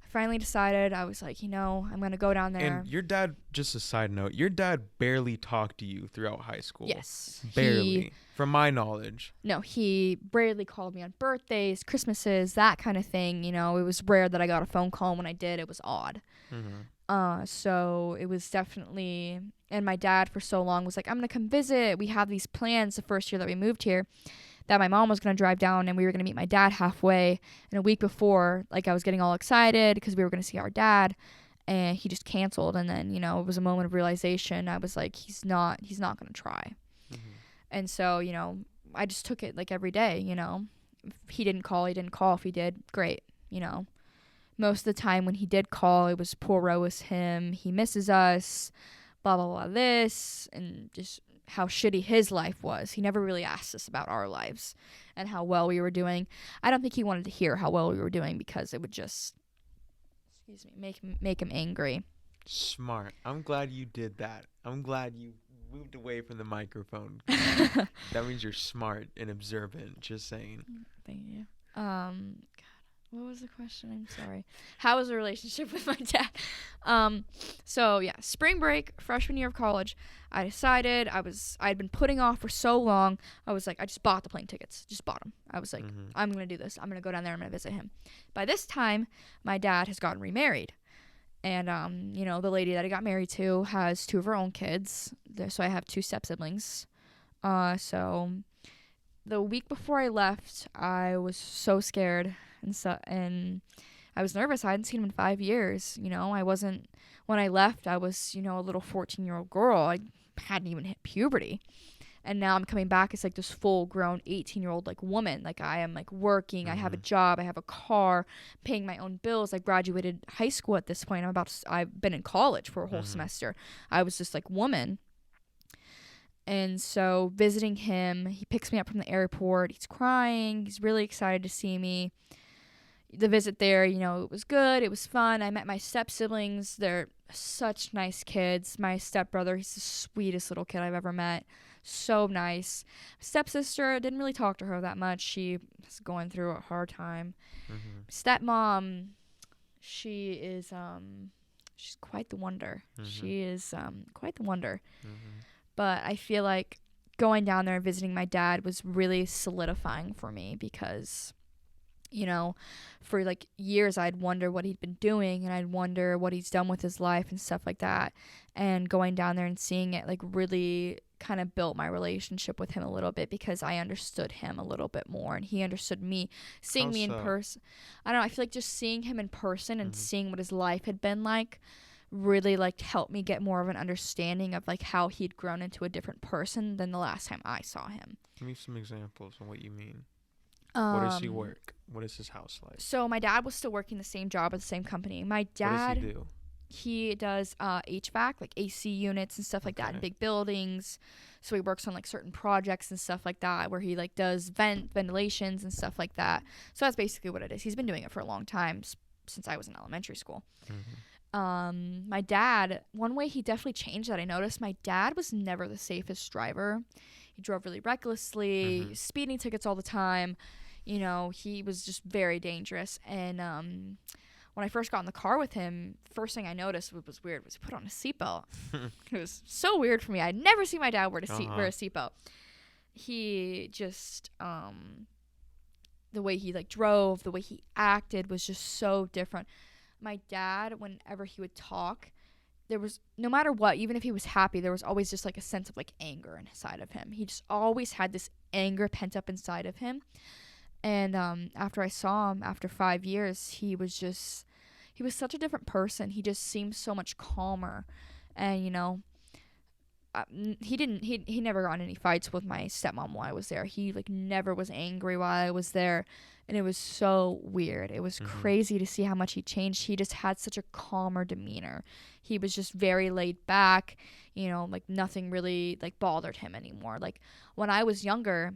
I finally decided, I was like, I'm going to go down there. And your dad, just a side note, your dad barely talked to you throughout high school. Yes. Barely, from my knowledge. No, he rarely called me on birthdays, Christmases, that kind of thing. It was rare that I got a phone call. When I did, it was odd. So it was definitely, and my dad for so long was like, I'm going to come visit. We have these plans the first year that we moved here, that my mom was going to drive down and we were going to meet my dad halfway. And a week before, like, I was getting all excited because we were going to see our dad, and he just canceled. And then, it was a moment of realization. I was like, he's not going to try. And so, I just took it like every day, If he didn't call, he didn't call. If he did, great, most of the time when he did call, it was poor was him. He misses us, blah, blah, blah, this, and just how shitty his life was. He never really asked us about our lives and how well we were doing. I don't think he wanted to hear how well we were doing because it would just, make him angry. Smart. I'm glad you did that. I'm glad you moved away from the microphone. That means you're smart and observant. Just saying. Thank you. God, what was the question? I'm sorry. How was the relationship with my dad? So yeah, spring break, freshman year of college, I decided I'd been putting off for so long. I was like, I just bought the plane tickets. Just bought them. I was like, I'm going to do this. I'm going to go down there. I'm going to visit him. By this time, my dad has gotten remarried. And, you know, the lady that I got married to has 2 of her own kids. So I have 2 step-siblings. So the week before I left, I was so scared and I was nervous. I hadn't seen him in 5 years. You know, when I left, I was, you know, a little 14-year-old girl. I hadn't even hit puberty. And now I'm coming back as like this full grown 18-year-old like woman. Like I am like working. I have a job. I have a car, paying my own bills. I graduated high school at this point. I've been in college for a whole semester. I was just like woman. And so visiting him, he picks me up from the airport. He's crying. He's really excited to see me. The visit there, you know, it was good. It was fun. I met my step-siblings. They're such nice kids. My stepbrother, he's the sweetest little kid I've ever met. So nice. Stepsister, didn't really talk to her that much. She was going through a hard time. Stepmom, she is she's quite the wonder. She is quite the wonder. But I feel like going down there and visiting my dad was really solidifying for me because, you know, for like years I'd wonder what he'd been doing and I'd wonder what he's done with his life and stuff like that. And going down there and seeing it like really kind of built my relationship with him a little bit because I understood him a little bit more and he understood me. Seeing me in person, I don't know, I feel like just seeing him in person and seeing what his life had been like really like helped me get more of an understanding of like how he'd grown into a different person than the last time I saw him. Give me some examples on what you mean. What does he work? What is his house like? So my dad was still working the same job at the same company. My dad, what does he do? He does HVAC, like AC units and stuff like that in big buildings. So he works on like certain projects and stuff like that where he like does ventilations and stuff like that. So that's basically what it is. He's been doing it for a long time since I was in elementary school. My dad, one way he definitely changed that I noticed, my dad was never the safest driver. He drove really recklessly, speeding tickets all the time. You know, he was just very dangerous. And when I first got in the car with him, first thing I noticed was weird was he put on a seatbelt. It was so weird for me. I'd never seen my dad wear a seatbelt. He just, the way he like drove, the way he acted was just so different. My dad, whenever he would talk, there was, no matter what, even if he was happy, there was always just like a sense of like anger inside of him. He just always had this anger pent up inside of him. And after I saw him after 5 years, he was such a different person. He just seemed so much calmer. And, you know, he never got in any fights with my stepmom while I was there. He like never was angry while I was there. And it was so weird. It was crazy to see how much he changed. He just had such a calmer demeanor. He was just very laid back, you know, like nothing really like bothered him anymore. Like when I was younger,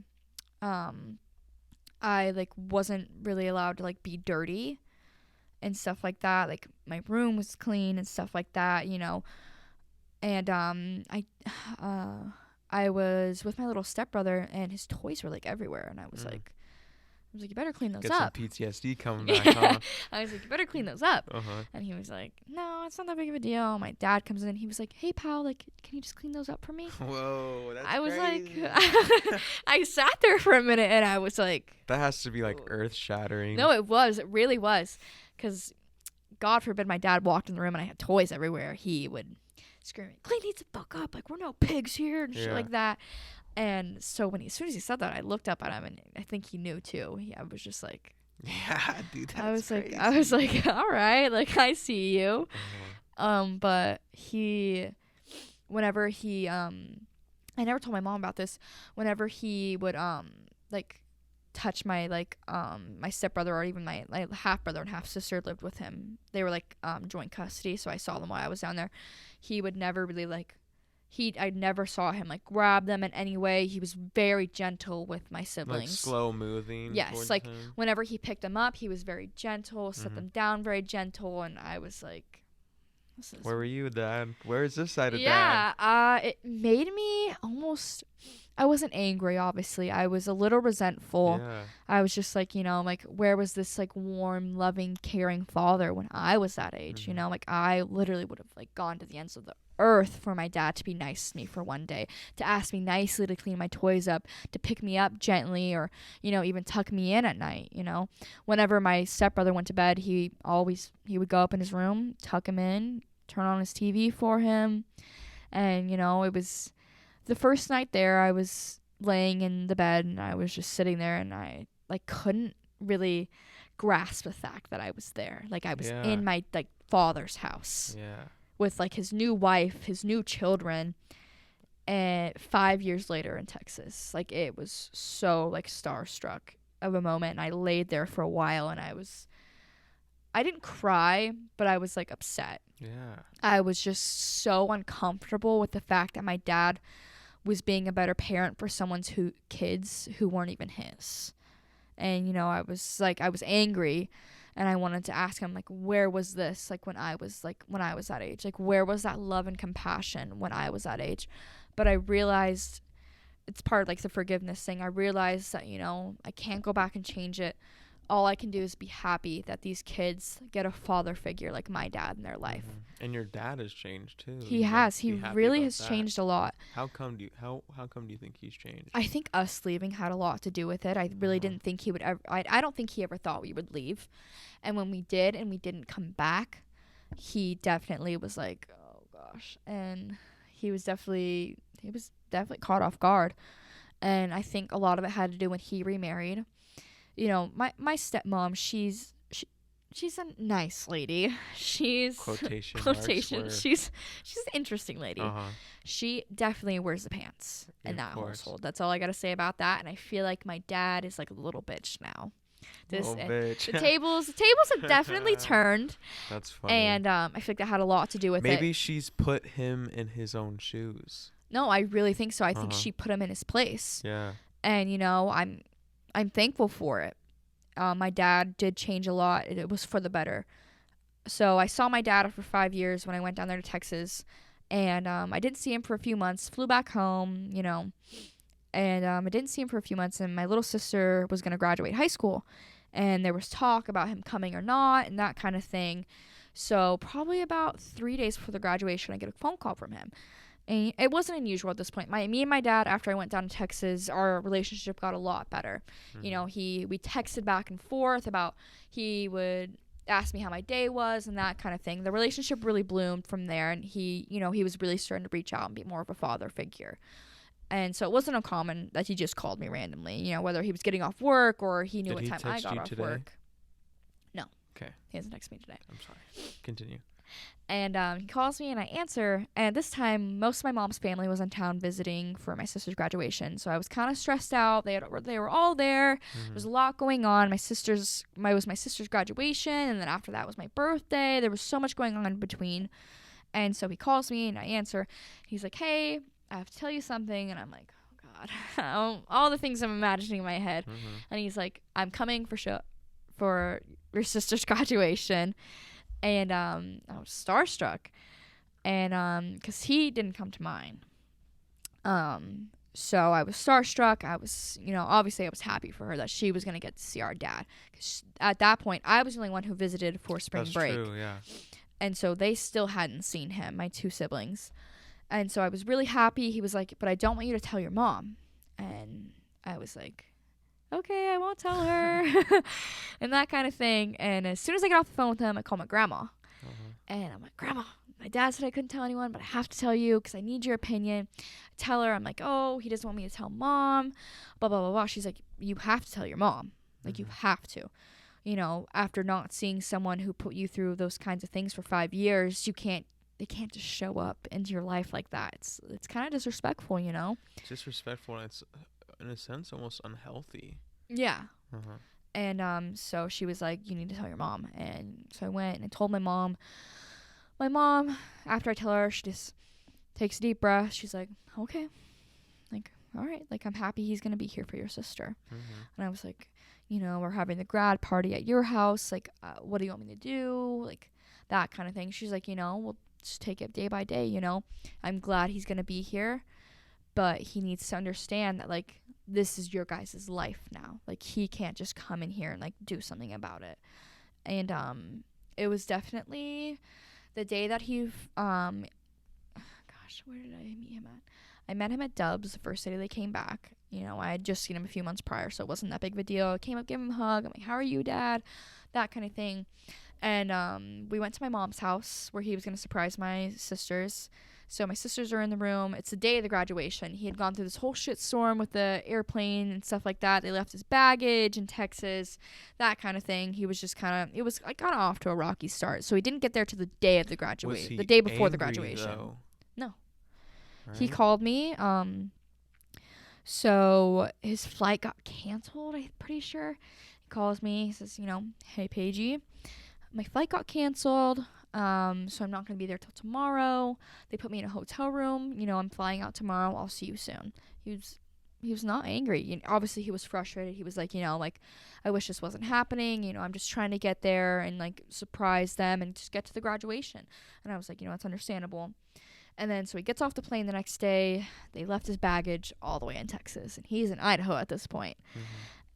I like wasn't really allowed to like be dirty and stuff like that. Like my room was clean and stuff like that, you know. And I was with my little stepbrother and his toys were like everywhere, and I was like, you better clean those up. Get some PTSD coming back, huh? I was like, you better clean those up. And he was like, no, it's not that big of a deal. My dad comes in and he was like, hey, pal, like, can you just clean those up for me? Whoa, that's I was crazy. like, I sat there for a minute and I was like. That has to be like earth shattering. No, it was. It really was. Because God forbid my dad walked in the room and I had toys everywhere. He would scream, clean these the fuck up. Like, we're no pigs here and shit like that. And so as soon as he said that, I looked up at him, and I think he knew too. I was just like, yeah, dude, that's crazy. I was like, all right, like I see you. But whenever he, I never told my mom about this. Whenever he would like touch my like my stepbrother or even my half brother and half sister lived with him. They were like joint custody, so I saw them while I was down there. He would never really like I never saw him like grab them in any way. He was very gentle with my siblings. Like slow moving. Yes, like whenever he picked them up, he was very gentle, set them down very gentle, and I was like, where were you, Dad? Where is this side of Dad? Yeah, it made me almost, I wasn't angry, obviously. I was a little resentful. Yeah. I was just like, you know, like, where was this, like, warm, loving, caring father when I was that age? You know, like, I literally would have, like, gone to the ends of the earth for my dad to be nice to me for one day, to ask me nicely to clean my toys up, to pick me up gently, or, you know, even tuck me in at night, you know. Whenever my stepbrother went to bed, he would go up in his room, tuck him in, turn on his TV for him. And, you know, it was the first night there, I was laying in the bed and I was just sitting there and I like couldn't really grasp the fact that I was there. Like I was in my like father's house with like his new wife, his new children, and 5 years later in Texas. Like it was so like starstruck of a moment. And I laid there for a while and I didn't cry, but I was like upset. Yeah. I was just so uncomfortable with the fact that my dad was being a better parent for someone's kids who weren't even his. And, you know, I was angry and I wanted to ask him, like, where was this? Like when I was that age, like where was that love and compassion when I was that age? But I realized it's part of like the forgiveness thing. I realized that, you know, I can't go back and change it. All I can do is be happy that these kids get a father figure like my dad in their life. And your dad has changed too. He has. He really has changed a lot. How come do you think he's changed? I think us leaving had a lot to do with it. I really didn't think he would ever. I don't think he ever thought we would leave. And when we did and we didn't come back, he definitely was like, oh gosh. And he was definitely caught off guard. And I think a lot of it had to do when he remarried. You know, my stepmom, she's a nice lady. She's quotation. She's an interesting lady. She definitely wears the pants in that household. That's all I gotta say about that. And I feel like my dad is like a little bitch now. Bitch. The tables have definitely turned. That's funny. And I feel like that had a lot to do with it. Maybe she's put him in his own shoes. No, I really think so. I think she put him in his place. Yeah. And you know, I'm thankful for it. My dad did change a lot. It was for the better. So I saw my dad after 5 years when I went down there to Texas. And I didn't see him for a few months. Flew back home, you know. And I didn't see him for a few months. And my little sister was going to graduate high school. And there was talk about him coming or not and that kind of thing. So probably about 3 days before the graduation, I get a phone call from him. And it wasn't unusual at this point. Me and my dad, after I went down to Texas, our relationship got a lot better. You know, we texted back and forth about, he would ask me how my day was and that kind of thing. The relationship really bloomed from there, and he was really starting to reach out and be more of a father figure. And so it wasn't uncommon that he just called me randomly, you know, whether he was getting off work or he knew what time I got off work. No. Okay. He hasn't texted me today. I'm sorry. Continue. And he calls me and I answer. And this time, most of my mom's family was in town visiting for my sister's graduation. So I was kind of stressed out. They were all there. There was a lot going on. My sister's graduation. And then after that was my birthday. There was so much going on in between. And so he calls me and I answer. He's like, hey, I have to tell you something. And I'm like, oh, God. All the things I'm imagining in my head. And he's like, I'm coming for your sister's graduation. And I was starstruck, and because he didn't come to mine. So I was starstruck. I was, you know, obviously I was happy for her that she was going to get to see our dad. 'Cause at that point, I was the only one who visited for spring break. That's true, yeah. And so they still hadn't seen him, my two siblings. And so I was really happy. He was like, but I don't want you to tell your mom. And I was like, okay, I won't tell her. And that kind of thing. And as soon as I get off the phone with him, I call my grandma. And I'm like, Grandma, my dad said I couldn't tell anyone, but I have to tell you because I need your opinion. I tell her, I'm like, oh, he doesn't want me to tell Mom, blah, blah, blah, blah. She's like, you have to tell your mom. Like, you have to. You know, after not seeing someone who put you through those kinds of things for 5 years, they can't just show up into your life like that. It's kind of disrespectful, you know? It's disrespectful, and it's, in a sense, almost unhealthy. Yeah. Uh-huh. And so she was like, you need to tell your mom. And so I went and I told my mom. My mom, after I tell her, she just takes a deep breath. She's like, okay, like, all right, like, I'm happy he's gonna be here for your sister. And I was like, we're having the grad party at your house, like, what do you want me to do, like, that kind of thing. She's like, we'll just take it day by day. I'm glad he's gonna be here, but he needs to understand that, like, this is your guys' life now. Like, he can't just come in here and, like, do something about it. And it was definitely the day that gosh, where did I meet him at? I met him at Dub's the first day they came back. I had just seen him a few months prior, so it wasn't that big of a deal. I came up, gave him a hug. I'm like, how are you, Dad? That kind of thing. And we went to my mom's house where he was going to surprise my sisters. So my sisters are in the room. It's the day of the graduation. He had gone through this whole shitstorm with the airplane and stuff like that. They left his baggage in Texas, that kind of thing. He was just kind of off to a rocky start. So he didn't get there to the day of the graduation, the day before the graduation. Though? No. Right? He called me. So his flight got canceled, I'm pretty sure. He calls me. He says, hey, Paige, my flight got canceled. So I'm not going to be there till tomorrow. They put me in a hotel room. I'm flying out tomorrow. I'll see you soon. He was not angry. Obviously he was frustrated. He was like, like, I wish this wasn't happening. I'm just trying to get there and, like, surprise them and just get to the graduation. And I was like, that's understandable. And then so he gets off the plane the next day. They left his baggage all the way in Texas, and he's in Idaho at this point.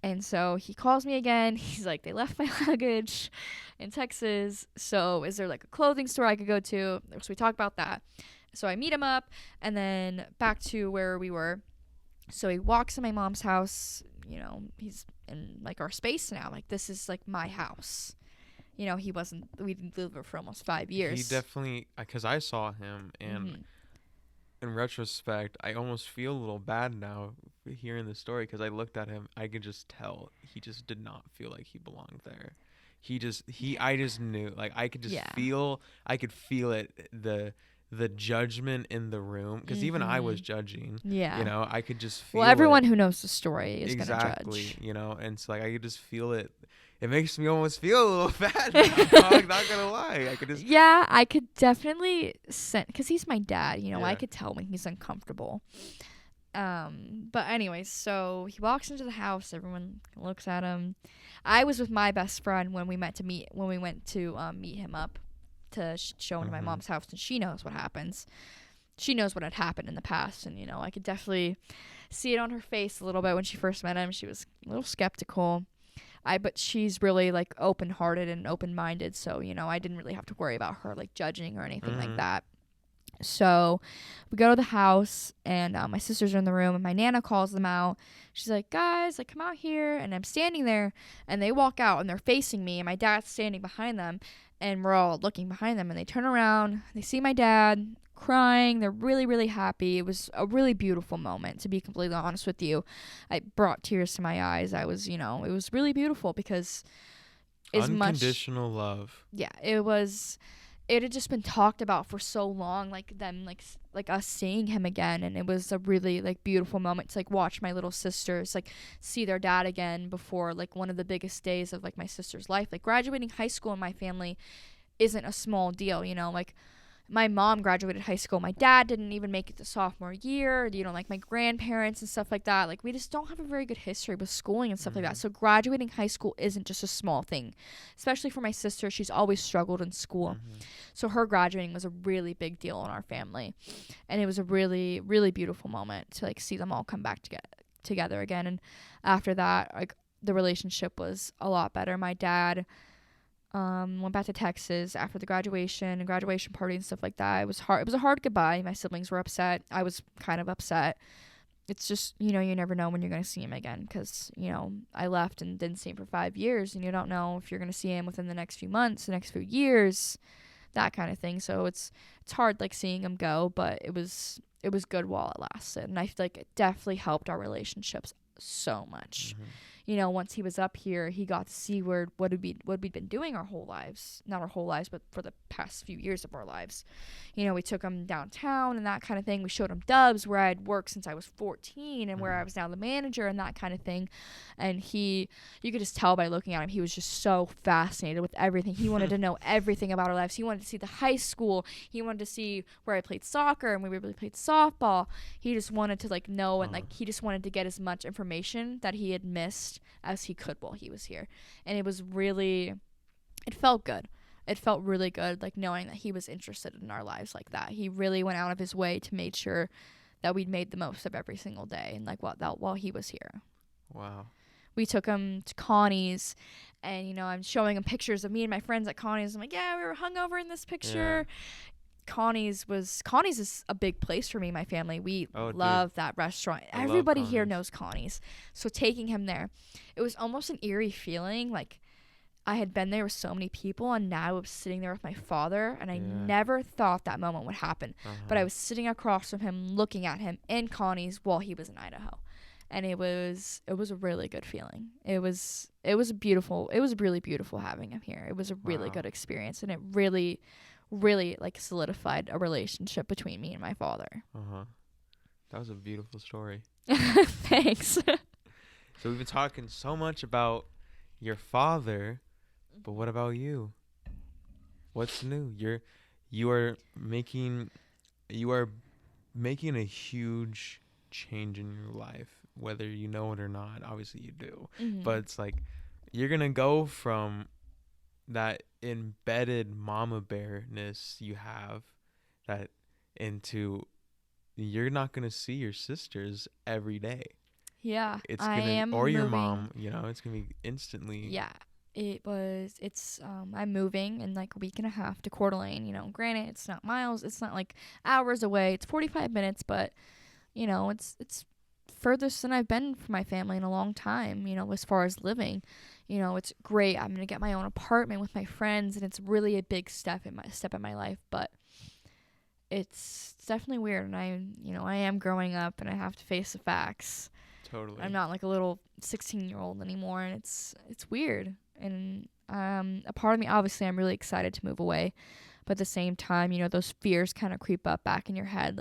And so he calls me again. He's like, they left my luggage in Texas. So is there, like, a clothing store I could go to? So we talk about that. So I meet him up, and then back to where we were. So he walks in my mom's house. He's in, like, our space now. Like, this is, like, my house. We didn't live there for almost 5 years. He definitely, because I saw him, and in retrospect, I almost feel a little bad now hearing the story, because I looked at him, I could just tell he just did not feel like he belonged there. I just knew, like, I could just feel it, the judgment in the room, because even I was judging. I could just feel everyone who knows the story is gonna judge. And so, like, I could just feel it. It makes me almost feel a little bad. I'm not gonna lie. I could definitely sense, because he's my dad. I could tell when he's uncomfortable. But anyways, so he walks into the house. Everyone looks at him. I was with my best friend when we went to meet him up to show him to my mom's house, and she knows what happens. She knows what had happened in the past, and I could definitely see it on her face a little bit when she first met him. She was a little skeptical. But she's really, like, open-hearted and open-minded, so I didn't really have to worry about her, like, judging or anything like that. So we go to the house, and my sisters are in the room, and my Nana calls them out. She's like, guys, like, come out here. And I'm standing there, and they walk out, and they're facing me, and my dad's standing behind them, and we're all looking behind them. And they turn around, they see my dad crying. They're really, really happy. It was a really beautiful moment, to be completely honest with you. I brought tears to my eyes. I was, it was really beautiful, because unconditional love. Yeah, it had just been talked about for so long, like them, like us seeing him again, and it was a really, like, beautiful moment to, like, watch my little sisters, like, see their dad again before, like, one of the biggest days of, like, my sister's life. Like, graduating high school in my family isn't a small deal, like, my mom graduated high school. My dad didn't even make it to sophomore year. Like, my grandparents and stuff like that. Like, we just don't have a very good history with schooling and stuff like that. So graduating high school isn't just a small thing, especially for my sister. She's always struggled in school. So her graduating was a really big deal in our family. And it was a really, really beautiful moment to, like, see them all come back together again. And after that, like, the relationship was a lot better. My dad went back to Texas after the graduation and graduation party and stuff like that. It was hard. It was a hard goodbye. My siblings were upset. I was kind of upset. It's just, you never know when you're going to see him again, because, I left and didn't see him for 5 years, and you don't know if you're going to see him within the next few months, the next few years, that kind of thing. So it's hard, like, seeing him go, but it was good while it lasted. And I feel like it definitely helped our relationships so much. once he was up here, he got to see what we'd been doing our whole lives, not our whole lives, but for the past few years of our lives. We took him downtown and that kind of thing. We showed him Dubs, where I'd worked since I was 14 and where I was now the manager and that kind of thing. And you could just tell by looking at him, he was just so fascinated with everything. He wanted to know everything about our lives. He wanted to see the high school. He wanted to see where I played soccer and we really played softball. He just wanted to know, and he just wanted to get as much information that he had missed as he could while he was here. And it felt good. It felt really good, knowing that he was interested in our lives like that. He really went out of his way to make sure that we'd made the most of every single day and while he was here. Wow. We took him to Connie's, and I'm showing him pictures of me and my friends at Connie's. I'm like, yeah, we were hungover in this picture. Yeah. Connie's is a big place for me and my family. We love that restaurant. Everybody here knows Connie's. So taking him there, it was almost an eerie feeling. I had been there with so many people, and now I was sitting there with my father, and I never thought that moment would happen. But I was sitting across from him, looking at him in Connie's while he was in Idaho. And it was a really good feeling. It was really beautiful having him here. It was a really good experience, and it really solidified a relationship between me and my father. That was a beautiful story. Thanks. So we've been talking so much about your father, but what about you? What's new? You are making a huge change in your life, whether you know it or not. Obviously you do. But it's you're gonna go from that embedded mama bearness you have that into you're not gonna see your sisters every day. Yeah, it's gonna or your mom, it's gonna be instantly. Yeah, I'm moving in a week and a half to Coeur d'Alene. Granted, it's not miles, it's not hours away, it's 45 minutes, but it's furthest than I've been for my family in a long time, as far as living. It's great. I'm going to get my own apartment with my friends, and it's really a big step in my life, but it's definitely weird, and I am growing up, and I have to face the facts. Totally. I'm not a little 16-year-old anymore, and it's weird. And a part of me, obviously, I'm really excited to move away, but at the same time, those fears kind of creep up back in your head,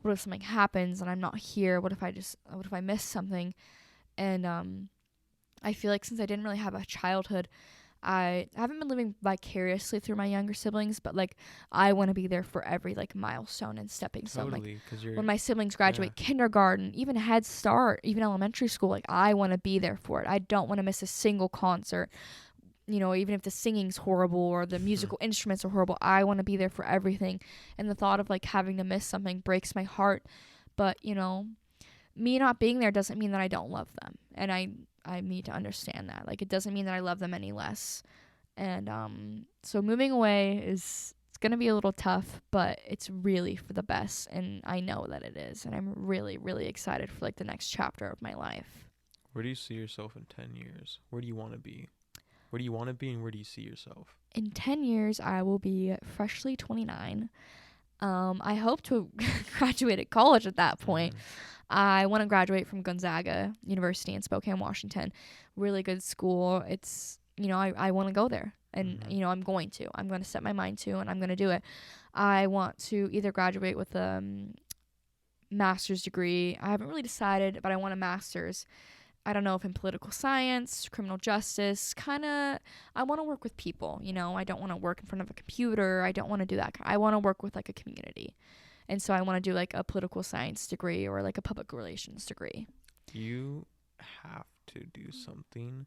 what if something happens and I'm not here? What if I miss something? And I feel since I didn't really have a childhood, I haven't been living vicariously through my younger siblings, but I want to be there for every milestone and stepping stone. Totally, when my siblings graduate kindergarten, even Head Start, even elementary school, I want to be there for it. I don't want to miss a single concert. Even if the singing's horrible or the musical instruments are horrible, I want to be there for everything. And the thought of having to miss something breaks my heart. But, me not being there doesn't mean that I don't love them. And I need to understand that. It doesn't mean that I love them any less. And so moving away it's going to be a little tough, but it's really for the best. And I know that it is. And I'm really, really excited for the next chapter of my life. Where do you see yourself in 10 years? Where do you want to be? Where do you want to be, and where do you see yourself? In 10 years, I will be freshly 29. I hope to graduate at college at that point. I want to graduate from Gonzaga University in Spokane, Washington. Really good school. It's, I want to go there. And, I'm going to set my mind to, and I'm going to do it. I want to either graduate with a master's degree. I haven't really decided, but I want a master's. I don't know if in political science, criminal justice, I want to work with people, I don't want to work in front of a computer. I don't want to do that. I want to work with a community. And so I want to do a political science degree or a public relations degree. You have to do something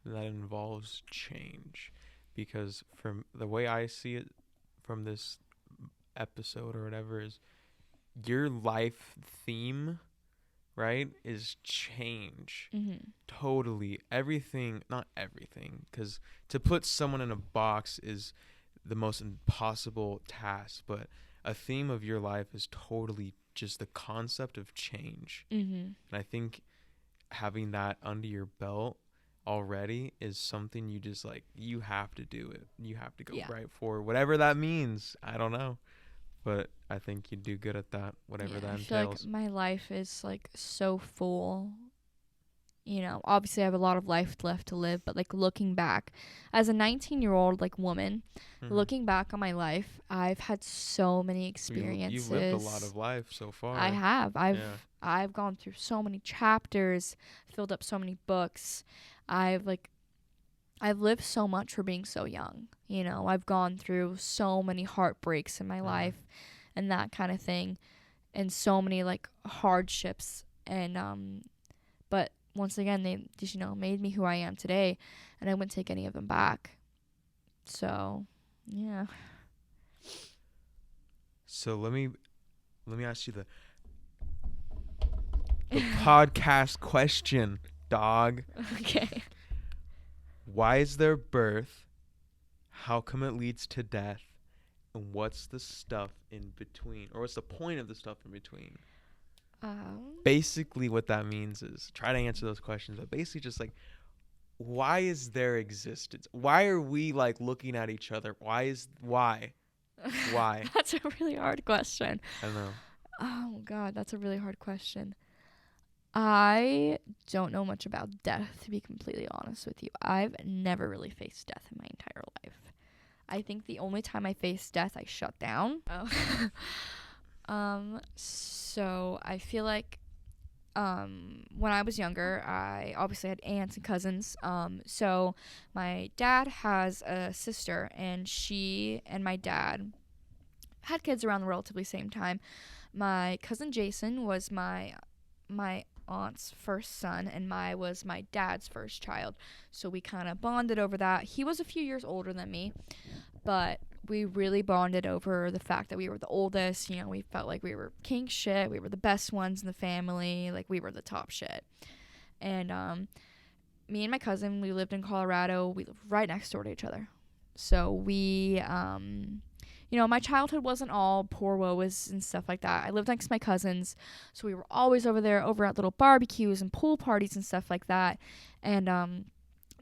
that involves change, because from the way I see it from this episode or whatever is your life theme, right, is change. Totally. Everything, not everything, because to put someone in a box is the most impossible task, but a theme of your life is totally just the concept of change. And I think having that under your belt already is something you just you have to do it. You have to go right for whatever that means. I don't know. But I think you do good at that, whatever that entails. I feel my life is so full You know, obviously I have a lot of life left to live, but like looking back as a 19-year-old like woman, looking back on my life, I've had so many experiences. You've lived a lot of life so far. I have. I've gone through so many chapters, filled up so many books. I've lived so much for being so young. You know, I've gone through so many heartbreaks in my life and that kind of thing, and so many like hardships, and but once again, they just, you know, made me who I am today, and I wouldn't take any of them back. So, yeah. So let me ask you the podcast question, dog. Okay. Why is there birth? How come it leads to death? And what's the stuff in between? Or what's the point of the stuff in between? Basically what that means is, try to answer those questions, but basically just like, why is there existence? Why are we like looking at each other? Why? That's a really hard question. I know. Oh God, that's a really hard question. I don't know much about death, to be completely honest with you. I've never really faced death in my entire life. I think the only time I faced death, I shut down. So I feel like when I was younger, I obviously had aunts and cousins. So my dad has a sister, and she and my dad had kids around the relatively same time. My cousin Jason was my aunt's first son, and was my dad's first child. So we kind of bonded over that. He was a few years older than me, but we really bonded over the fact that we were the oldest. You know, we felt like we were king shit. We were the best ones in the family. Like, we were the top shit. And me and my cousin, we lived in Colorado. We lived right next door to each other. So we, you know, my childhood wasn't all poor woes and stuff like that. I lived next to my cousins, so we were always over at little barbecues and pool parties and stuff like that. And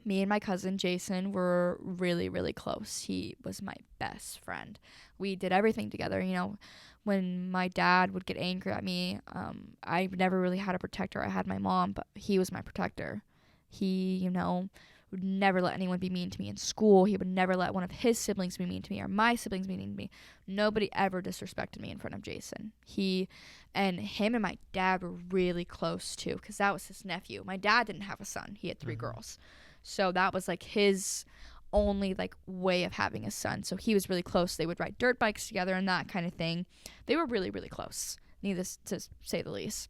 me and my cousin Jason were really, really close. He was my best friend. We did everything together. You know, when my dad would get angry at me, I never really had a protector. I had my mom, but he was my protector. He, you know, would never let anyone be mean to me in school. He would never let one of his siblings be mean to me, or my siblings be mean to me. Nobody ever disrespected me in front of Jason. Him and my dad were really close too, because that was his nephew. My dad didn't have a son. He had 3 girls. So that was like his only like way of having a son. So he was really close. They would ride dirt bikes together and that kind of thing. They were really, really close, needless to say the least.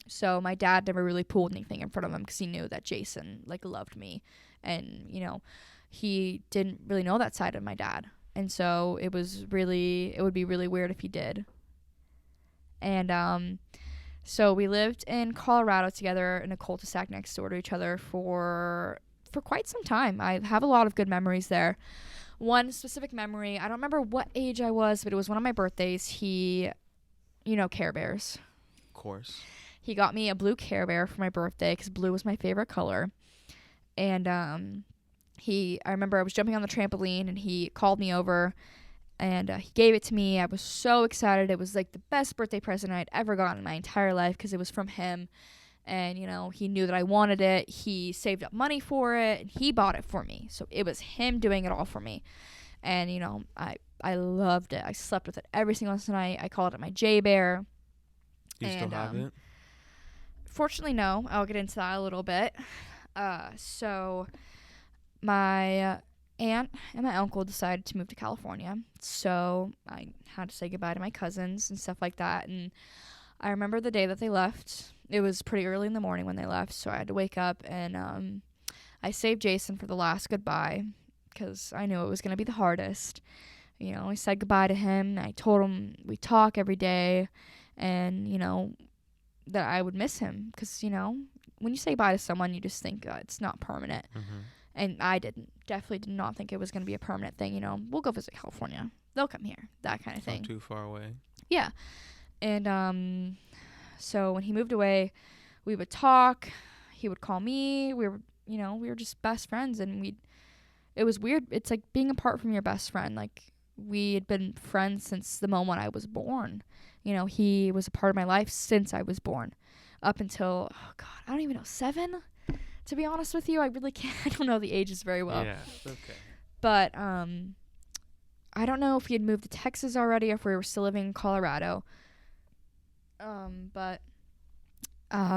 So my dad never really pulled anything in front of him, because he knew that Jason like loved me, and you know, he didn't really know that side of my dad, and so it would be really weird if he did. And so we lived in Colorado together in a cul-de-sac next door to each other for quite some time. I have a lot of good memories there. One specific memory, I don't remember what age I was, but it was one of my birthdays. He, you know, Care Bears. Of course. He got me a blue Care Bear for my birthday, because blue was my favorite color. And I remember I was jumping on the trampoline, and he called me over, and he gave it to me. I was so excited. It was like the best birthday present I'd ever gotten in my entire life, because it was from him. And, you know, he knew that I wanted it. He saved up money for it, and he bought it for me. So it was him doing it all for me. And, you know, I loved it. I slept with it every single night. I called it my J Bear. You still have it? Fortunately, no. I'll get into that a little bit. So my aunt and my uncle decided to move to California. So I had to say goodbye to my cousins and stuff like that. And I remember the day that they left. It was pretty early in the morning when they left, so I had to wake up, and I saved Jason for the last goodbye, because I knew it was going to be the hardest. You know, I said goodbye to him. I told him we talk every day, and, you know, that I would miss him, because, you know, when you say bye to someone, you just think it's not permanent. And I definitely did not think it was going to be a permanent thing. You know, we'll go visit California. They'll come here, that kind of thing. Not too far away. Yeah. And so when he moved away, we would talk. He would call me. We were just best friends, and it was weird. It's like being apart from your best friend. Like, we had been friends since the moment I was born. You know, he was a part of my life since I was born, up until, oh God, I don't even know, 7? To be honest with you, I really can't. I don't know the ages very well. Yeah, it's okay. But I don't know if he had moved to Texas already or if we were still living in Colorado. But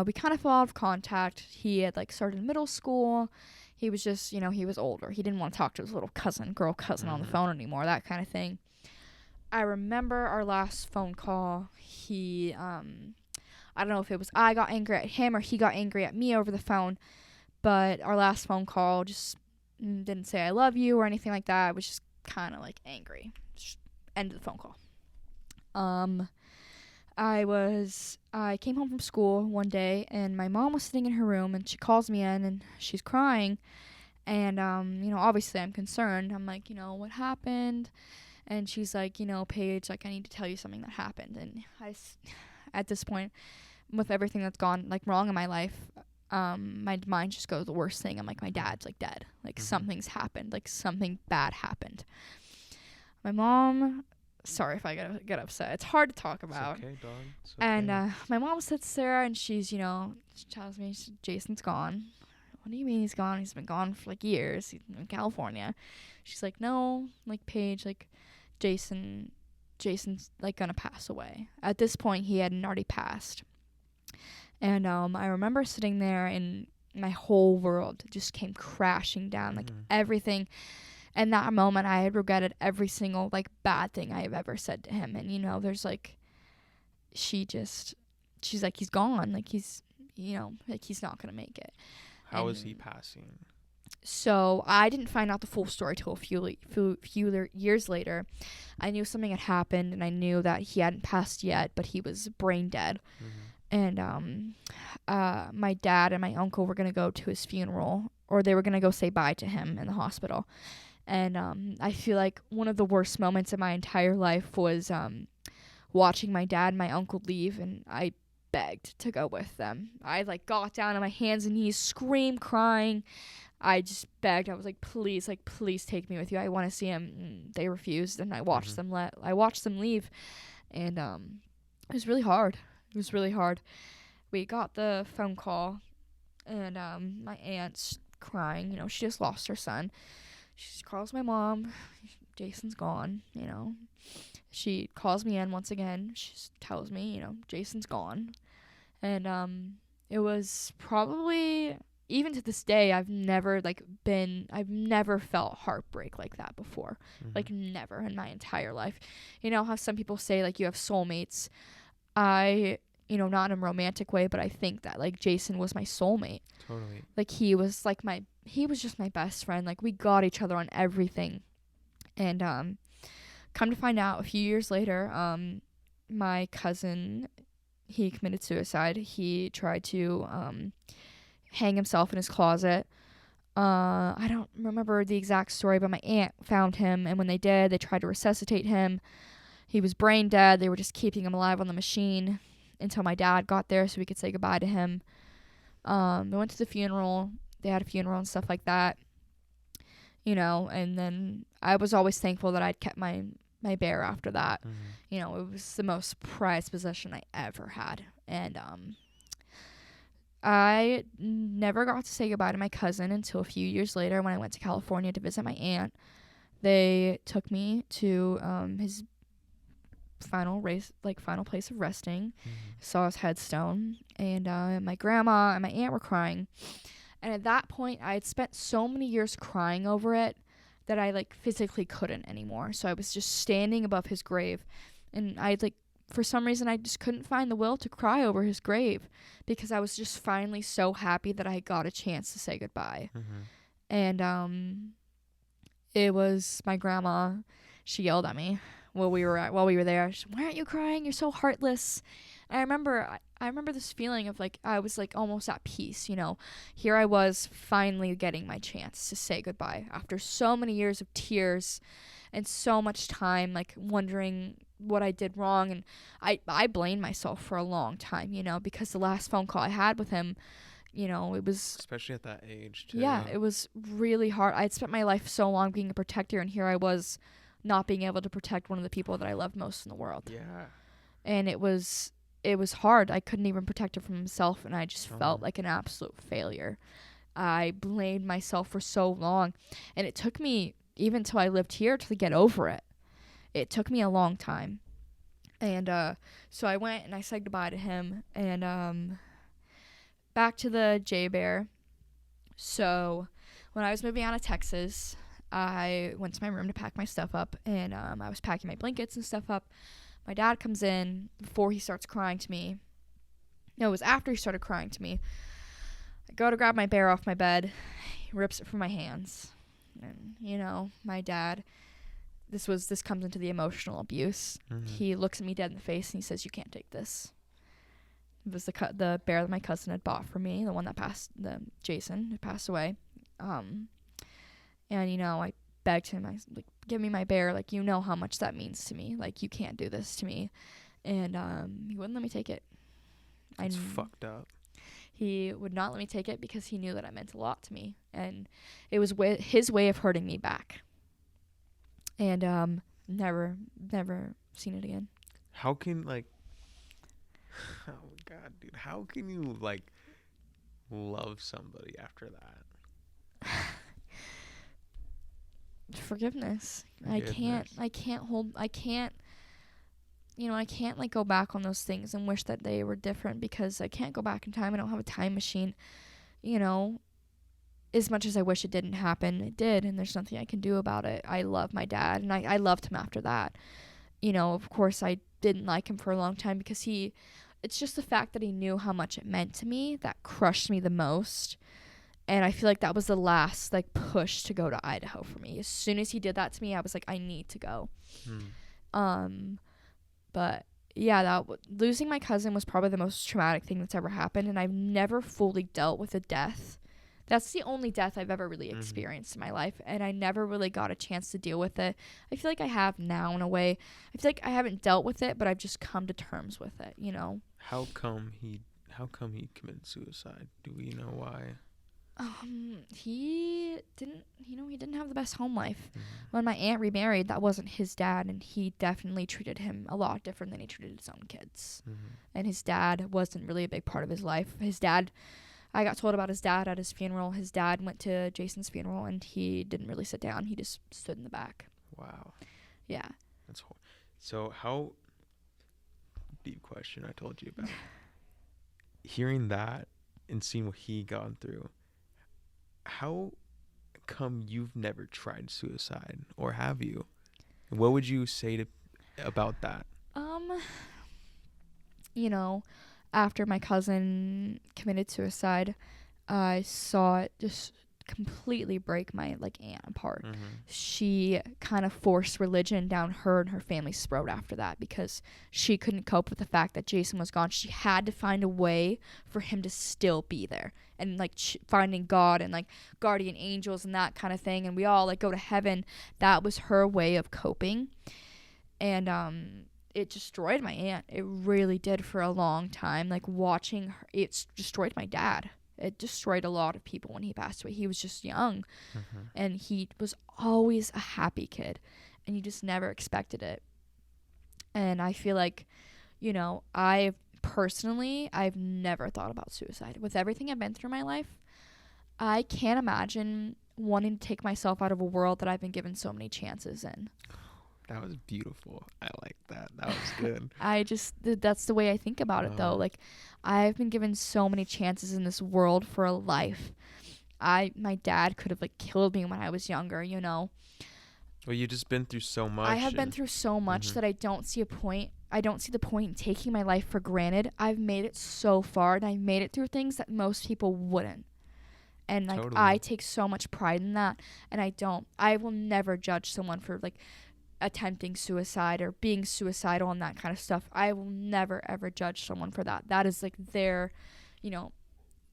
we kind of fell out of contact. He had like started middle school. He was just, he was older. He didn't want to talk to his little girl cousin on the phone anymore, that kind of thing. I remember our last phone call. He, I don't know if it was I got angry at him or he got angry at me over the phone, but our last phone call just didn't say I love you or anything like that. I was just kind of like angry. Just ended the phone call. I came home from school one day and my mom was sitting in her room and she calls me in and she's crying. And, obviously I'm concerned. I'm like, what happened? And she's like, Paige, like, I need to tell you something that happened. And at this point, with everything that's gone, like, wrong in my life, my mind just goes the worst thing. I'm like, my dad's, like, dead. Like, something's happened. Like, something bad happened. My mom... Sorry if I get upset. It's hard to talk about. It's okay, dog. It's okay. And my mom sits there and she's, she tells me, Jason's gone. What do you mean he's gone? He's been gone for, like, years. He's in California. She's like, no, like, Paige, like, Jason's, like, gonna pass away. At this point, he hadn't already passed. And I remember sitting there and my whole world just came crashing down. Like, everything. In that moment, I had regretted every single, like, bad thing I have ever said to him. And, there's, like, she's like, he's gone. Like, he's, like, he's not going to make it. How is he passing? So I didn't find out the full story till a few years later. I knew something had happened, and I knew that he hadn't passed yet, but he was brain dead. And my dad and my uncle were going to go to his funeral, or they were going to go say bye to him in the hospital. And I feel like one of the worst moments in my entire life was watching my dad and my uncle leave, and I begged to go with them. I, like, got down on my hands and knees, screamed, crying. I just begged. I was like, please take me with you. I want to see him. And they refused, and I watched them leave. And it was really hard. We got the phone call, and my aunt's crying. She just lost her son. She calls my mom. Jason's gone, She calls me in once again. She tells me, Jason's gone. And it was probably, even to this day, I've never felt heartbreak like that before. Like, never in my entire life. How some people say, like, you have soulmates. I, not in a romantic way, but I think that, like, Jason was my soulmate. Totally. Like, he was just my best friend. Like, we got each other on everything. And come to find out, a few years later, my cousin, he committed suicide. He tried to hang himself in his closet. I don't remember the exact story, but my aunt found him, and when they did, they tried to resuscitate him. He was brain dead. They were just keeping him alive on the machine until my dad got there so we could say goodbye to him. They went to the funeral. They had a funeral and stuff like that, and then I was always thankful that I'd kept my bear after that. It was the most prized possession I ever had. And I never got to say goodbye to my cousin until a few years later when I went to California to visit my aunt. They took me to his final place of resting. Saw his headstone, and my grandma and my aunt were crying. And at that point, I had spent so many years crying over it that I, like, physically couldn't anymore. So I was just standing above his grave, and for some reason, I just couldn't find the will to cry over his grave because I was just finally so happy that I got a chance to say goodbye. And it was my grandma. She yelled at me while we were there. She said, "Why aren't you crying? You're so heartless." And I remember this feeling of, like, I was, like, almost at peace, Here I was finally getting my chance to say goodbye after so many years of tears and so much time, like, wondering what I did wrong. And I blamed myself for a long time, because the last phone call I had with him, it was... Especially at that age, too. Yeah, it was really hard. I'd spent my life so long being a protector, and here I was not being able to protect one of the people that I loved most in the world. Yeah. And it was hard. I couldn't even protect him from himself, and I just felt like an absolute failure. I blamed myself for so long. And it took me, even till I lived here, to get over it. It took me a long time. And so I went and I said goodbye to him. And back to the J Bear. So when I was moving out of Texas, I went to my room to pack my stuff up. And I was packing my blankets and stuff up. My dad comes in before he starts crying to me. No, it was after he started crying to me. I go to grab my bear off my bed. He rips it from my hands. And, you know, my dad, this comes into the emotional abuse. Mm-hmm. He looks at me dead in the face and he says, "You can't take this." It was the bear that my cousin had bought for me, the one that Jason, who passed away. And, you know, I begged him, I was like, "Give me my bear. Like, you know how much that means to me. Like, you can't do this to me." And he wouldn't let me take it. It's fucked up. He would not let me take it because he knew that it meant a lot to me. And it was his way of hurting me back. And never seen it again. How can, like... Oh, God, dude. How can you, like, love somebody after that? Forgiveness. I can't, like, go back on those things and wish that they were different because I can't go back in time. I don't have a time machine. You know, as much as I wish it didn't happen, it did, and there's nothing I can do about it. I love my dad, and I loved him after that. You know, of course, I didn't like him for a long time because it's just the fact that he knew how much it meant to me that crushed me the most. And I feel like that was the last, like, push to go to Idaho for me. As soon as he did that to me, I was like, I need to go. But yeah, losing my cousin was probably the most traumatic thing that's ever happened, and I've never fully dealt with a death. That's the only death I've ever really experienced in my life, and I never really got a chance to deal with it. I feel like I have now in a way. I feel like I haven't dealt with it, but I've just come to terms with it, you know? How come he committed suicide? Do we know why? He didn't have the best home life. When my aunt remarried, that wasn't his dad, and he definitely treated him a lot different than he treated his own kids. And his dad wasn't really a big part of his life. I got told about his dad at his funeral. His dad went to Jason's funeral, and he didn't really sit down. He just stood in the back. Wow. Yeah. That's so how deep question I told you about. Hearing that and seeing what he gone through, how come you've never tried suicide, or have you? What would you say about that? You know, after my cousin committed suicide, I saw it just completely break my, like, aunt apart. She kind of forced religion down her and her family's throat after that because she couldn't cope with the fact that Jason was gone. She had to find a way for him to still be there, and, like, finding God and, like, guardian angels and that kind of thing, and we all, like, go to heaven. That was her way of coping. And it destroyed my aunt. It really did for a long time. Like, watching her, it's destroyed my dad. It destroyed a lot of people when he passed away. He was just young, and he was always a happy kid, and you just never expected it. And I feel like, you know, I've never thought about suicide. With everything I've been through in my life, I can't imagine wanting to take myself out of a world that I've been given so many chances in. That was beautiful. I like that. That was good. That's the way I think about it, though. Like, I've been given so many chances in this world for a life. My dad could have, like, killed me when I was younger, you know. Well, you've just been through so much. I have been through so much that I don't see the point in taking my life for granted. I've made it so far, and I've made it through things that most people wouldn't. And, like, totally. I take so much pride in that, and I will never judge someone for, like, attempting suicide or being suicidal and that kind of stuff. I will never ever judge someone for that. That is, like, their, you know,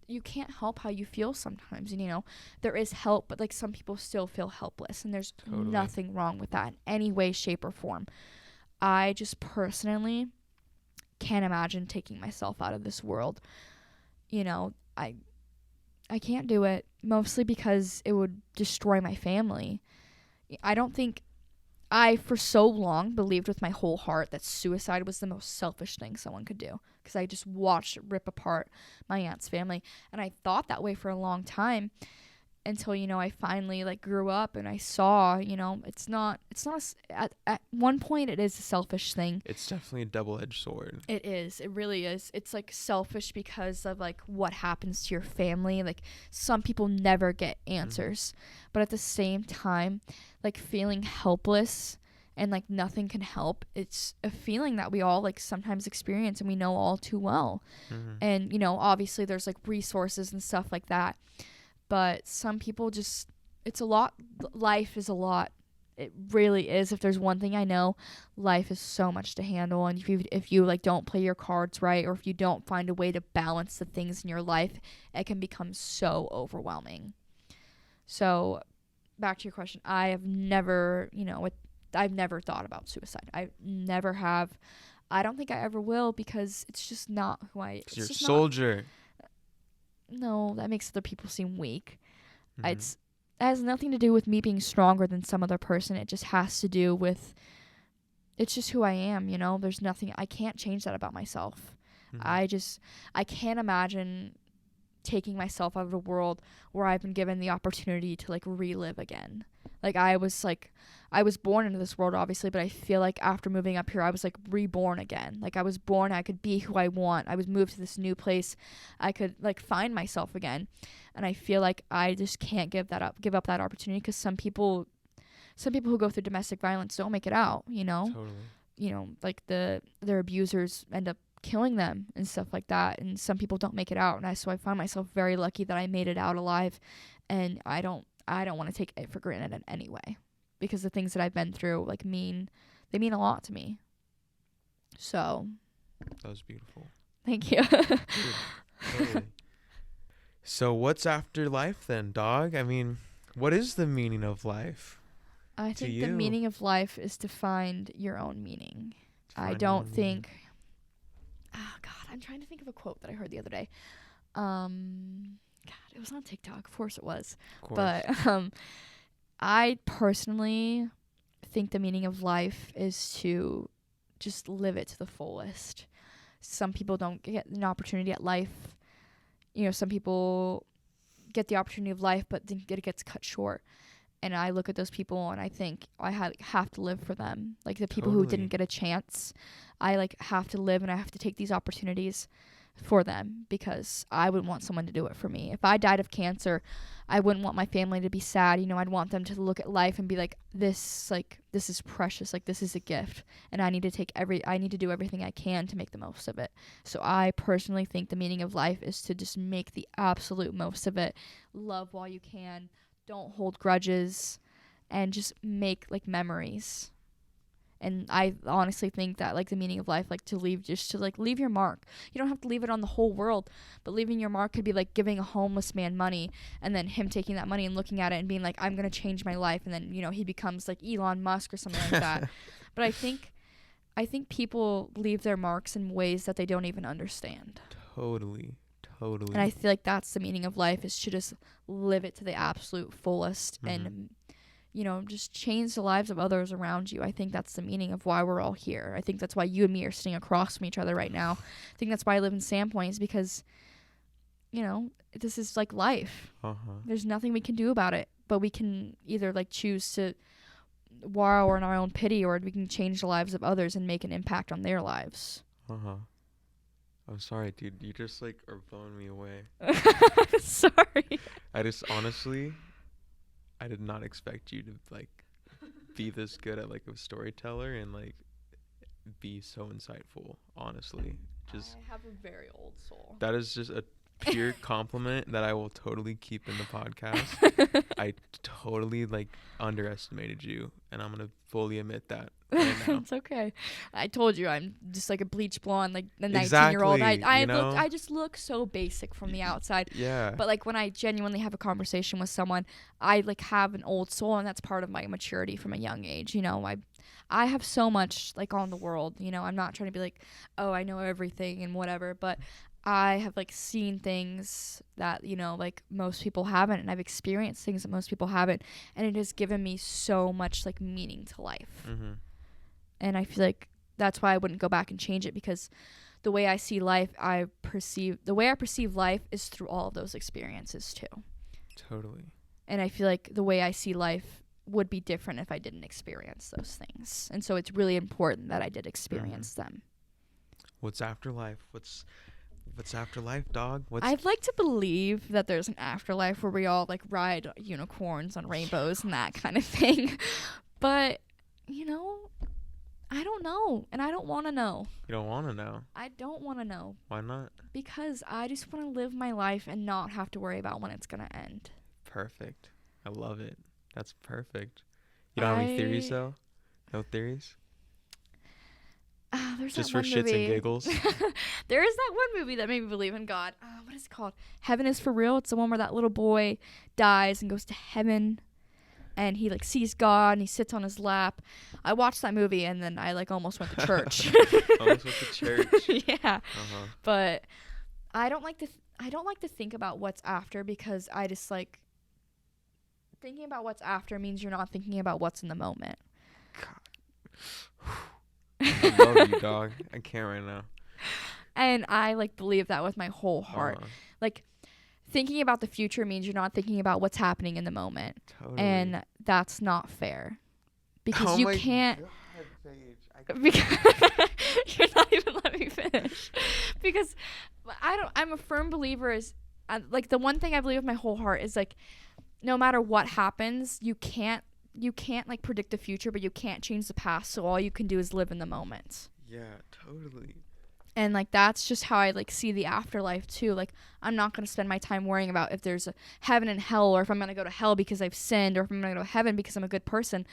you can't help how you feel sometimes, and, you know, there is help, but, like, some people still feel helpless, and there's nothing wrong with that in any way, shape, or form. I just personally can't imagine taking myself out of this world. You know, I can't do it, mostly because it would destroy my family. I, for so long, believed with my whole heart that suicide was the most selfish thing someone could do. because I just watched it rip apart my aunt's family. And I thought that way for a long time until, you know, I finally like grew up and I saw, you know, at one point it is a selfish thing. It's definitely a double-edged sword. It is. It really is. It's like selfish because of like what happens to your family. Like some people never get answers, but at the same time, like feeling helpless and like nothing can help. It's a feeling that we all like sometimes experience and we know all too well. And, you know, obviously there's like resources and stuff like that. But some people just, it's a lot. Life is a lot. It really is. If there's one thing I know, life is so much to handle. And if you like don't play your cards right, or if you don't find a way to balance the things in your life, it can become so overwhelming. So back to your question, I have never, you know, I've never thought about suicide. I never have. I don't think I ever will because it's just not who I am. You're a soldier. No, that makes other people seem weak. It has nothing to do with me being stronger than some other person. It just has to do with, it's just who I am, you know? There's nothing, I can't change that about myself. I can't imagine taking myself out of a world where I've been given the opportunity to like relive again. Like I was born into this world obviously, but I feel like after moving up here I was like reborn again. Like I was born, I could be who I want. I was moved to this new place. I could like find myself again. And I feel like I just can't give up that opportunity, because some people who go through domestic violence don't make it out, you know? Totally. You know, like their abusers end up killing them and stuff like that, and some people don't make it out. And so I find myself very lucky that I made it out alive, and I don't want to take it for granted in any way, because the things that I've been through like mean a lot to me. So that was beautiful. Thank you. Dude, totally. So what's after life then, dog? I mean, what is the meaning of life? I think the meaning of life is to find your own meaning. I don't think oh God, I'm trying to think of a quote that I heard the other day. God, it was on TikTok. Of course it was. Of course. But I personally think the meaning of life is to just live it to the fullest. Some people don't get an opportunity at life. You know, some people get the opportunity of life, but then it gets cut short. And I look at those people and I think I have to live for them. Like the people who didn't get a chance, I like have to live, and I have to take these opportunities for them, because I wouldn't want someone to do it for me. If I died of cancer, I wouldn't want my family to be sad. You know, I'd want them to look at life and be like, this is precious. Like this is a gift, and I need to do everything I can to make the most of it. So I personally think the meaning of life is to just make the absolute most of it. Love while you can. Don't hold grudges, and just make like memories. And I honestly think that like the meaning of life, like to leave your mark. You don't have to leave it on the whole world, but leaving your mark could be like giving a homeless man money, and then him taking that money and looking at it and being like, I'm going to change my life. And then, you know, he becomes like Elon Musk or something like that. But I think people leave their marks in ways that they don't even understand. Totally. And I feel like that's the meaning of life, is to just live it to the absolute fullest and, you know, just change the lives of others around you. I think that's the meaning of why we're all here. I think that's why you and me are sitting across from each other right now. I think that's why I live in Sandpoint, is because, you know, this is like life. There's nothing we can do about it, but we can either like choose to wallow in our own pity, or we can change the lives of others and make an impact on their lives. I'm sorry, dude. You just like are blowing me away. Sorry. I just honestly, I did not expect you to like be this good at like a storyteller and like be so insightful. Honestly, just I have a very old soul. That is just a pure compliment that I will totally keep in the podcast. I totally like underestimated you, and I'm gonna fully admit that right now. It's okay. I told you I'm just like a bleach blonde, like the 19-year-old. I just look so basic from the outside. Yeah. But like when I genuinely have a conversation with someone, I like have an old soul, and that's part of my maturity from a young age. You know, I have so much like on the world. You know, I'm not trying to be like, oh, I know everything and whatever, but I have like seen things that, you know, like most people haven't, and I've experienced things that most people haven't, and it has given me so much like meaning to life. And I feel like that's why I wouldn't go back and change it, because the way I see life, the way I perceive life is through all of those experiences too. Totally. And I feel like the way I see life would be different if I didn't experience those things. And so it's really important that I did experience them. What's afterlife? What's afterlife, dog? I'd like to believe that there's an afterlife where we all like ride unicorns on rainbows and that kind of thing. But, you know, I don't know, and I don't want to know. You don't want to know? I don't want to know. Why not? Because I just want to live my life and not have to worry about when it's going to end. Perfect. I love it. That's perfect. You don't have any theories, though? No theories? There's just that for one shits movie. and giggles? There is that one movie that made me believe in God. What is it called? Heaven is for Real. It's the one where that little boy dies and goes to heaven. And he like sees God and he sits on his lap. I watched that movie and then I like almost went to church. Almost went to church. Yeah. Uh-huh. But I don't like to think about what's after, because I just like thinking about what's after means you're not thinking about what's in the moment. God. I love you, dog. I can't right now. And I like believe that with my whole heart. Like, thinking about the future means you're not thinking about what's happening in the moment. Totally. And that's not fair. Because you can't. God, Paige, because you're not even letting me finish. Because I'm a firm believer like the one thing I believe with my whole heart is like, no matter what happens, you can't like predict the future, but you can't change the past. So all you can do is live in the moment. Yeah, totally. And like that's just how I like see the afterlife too. Like, I'm not going to spend my time worrying about if there's a heaven and hell, or if I'm going to go to hell because I've sinned, or if I'm going to go to heaven because I'm a good person.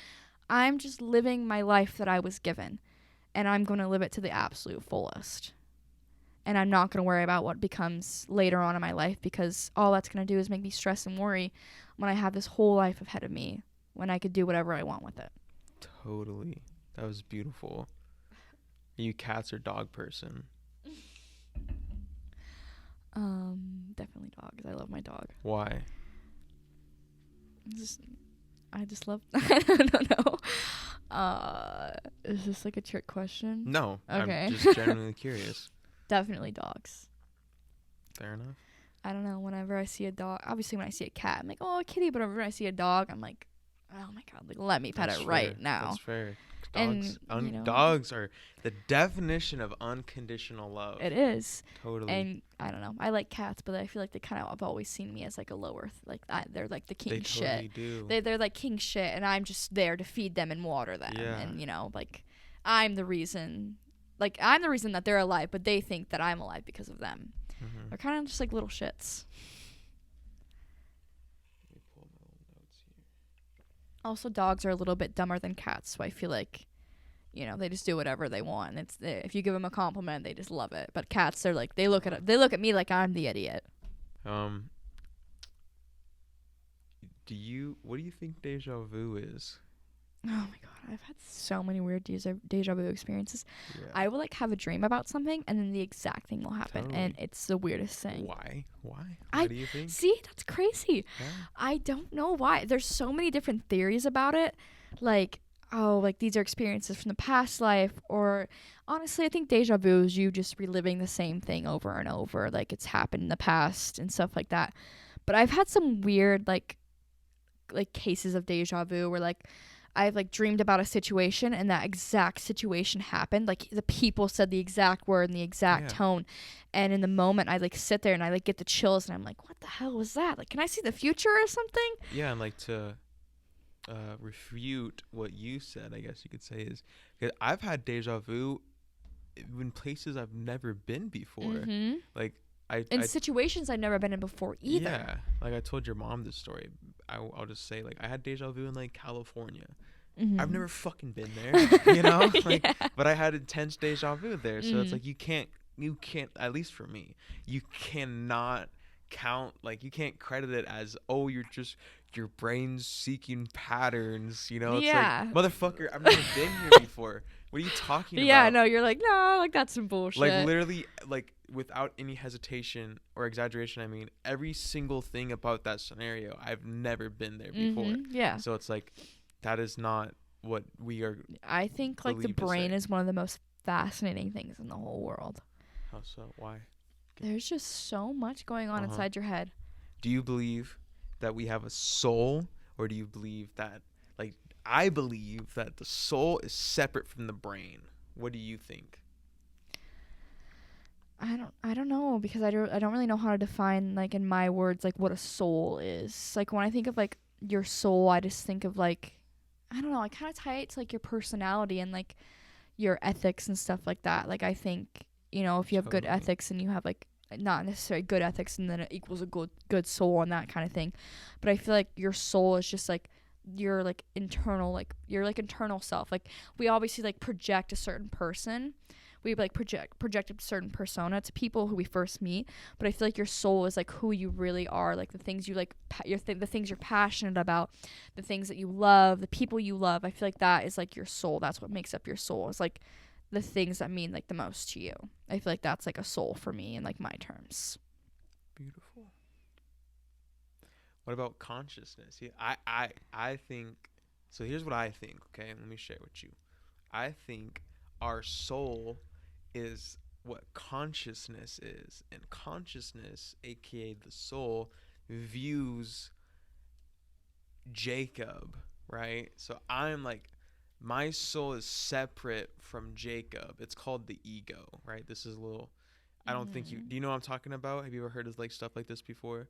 I'm just living my life that I was given, and I'm going to live it to the absolute fullest. And I'm not going to worry about what becomes later on in my life, because all that's going to do is make me stress and worry when I have this whole life ahead of me, when I could do whatever I want with it. Totally. That was beautiful. Are you cats or dog person? Definitely dog, 'cause I love my dog. Why? I just love I don't know. Is this like a trick question? No. Okay. I'm just genuinely curious. Definitely dogs. Fair enough. I don't know, whenever I see a dog, obviously when I see a cat, I'm like, oh, a kitty, but whenever I see a dog, I'm like, oh my God, like let me pet it right now. That's fair. Dogs, dogs are the definition of unconditional love. It is. Totally. And I don't know, I like cats, but I feel like they kind of have always seen me as like a lower, they're like the king shit. They totally do. They're like king shit, and I'm just there to feed them and water them. Yeah. And like I'm the reason that they're alive, but they think that I'm alive because of them. Mm-hmm. They're kind of just like little shits. Let me pull my little notes here. Also, dogs are a little bit dumber than cats, so I feel like, they just do whatever they want. And if you give them a compliment, they just love it. But cats, they're like, they look at me like I'm the idiot. What do you think deja vu is? Oh my God, I've had so many weird deja vu experiences. Yeah. I will like have a dream about something, and then the exact thing will happen. Totally. And it's the weirdest thing. Why? What do you think? See, that's crazy. Yeah. I don't know why. There's so many different theories about it. Like, oh, like these are experiences from the past life, or honestly, I think deja vu is you just reliving the same thing over and over, like it's happened in the past and stuff like that. But I've had some weird like cases of deja vu where like I've like dreamed about a situation and that exact situation happened. Like the people said the exact word and the exact tone. And in the moment I like sit there and I like get the chills and I'm like, what the hell was that? Like, can I see the future or something? Yeah, and like to refute what you said, I guess you could say, is because I've had deja vu in places I've never been before. Mm-hmm. Like in situations I've never been in before either. Yeah, like I told your mom this story. I'll just say, like, I had deja vu in like California. Mm-hmm. I've never fucking been there, like, yeah. But I had intense deja vu there. So it's like you can't, at least for me, you cannot count, like you can't credit it as, oh, you're just your brain's seeking patterns, It's like, motherfucker, I've never been here before. What are you talking about? Yeah, no, you're like, no, like that's some bullshit. Like literally, like without any hesitation or exaggeration, I mean every single thing about that scenario, I've never been there before. Mm-hmm, yeah. So it's like that is not what we are. I think like the brain is one of the most fascinating things in the whole world. How so? Why? There's just so much going on inside your head. Do you believe that we have a soul, or do you believe that, like, I believe that the soul is separate from the brain. What do you think? I don't know, because I don't really know how to define, like, in my words, like, what a soul is. Like, when I think of, like, your soul, I just think of, like, I don't know, I kind of tie it to, like, your personality and, like, your ethics and stuff like that. Like, I think, you know, if you have good ethics and you have, like, not necessarily good ethics and then it equals a good soul and that kind of thing. But I feel like your soul is just, like, your, like, internal, like, your, like, internal self. Like, we obviously, like, project a certain person. We, like, project a certain persona to people who we first meet, but I feel like your soul is, like, who you really are, like, the things you, like, the things you're passionate about, the things that you love, the people you love. I feel like that is, like, your soul. That's what makes up your soul. It's, like, the things that mean, like, the most to you. I feel like that's, like, a soul for me in, like, my terms. Beautiful. What about consciousness? Yeah, I think, so here's what I think, okay? Let me share with you. I think our soul is what consciousness is, and consciousness, aka the soul, views Jacob, right? So I'm like, my soul is separate from Jacob. It's called the ego, right? This is a little, I don't think do you know what I'm talking about? Have you ever heard of, like, stuff like this before?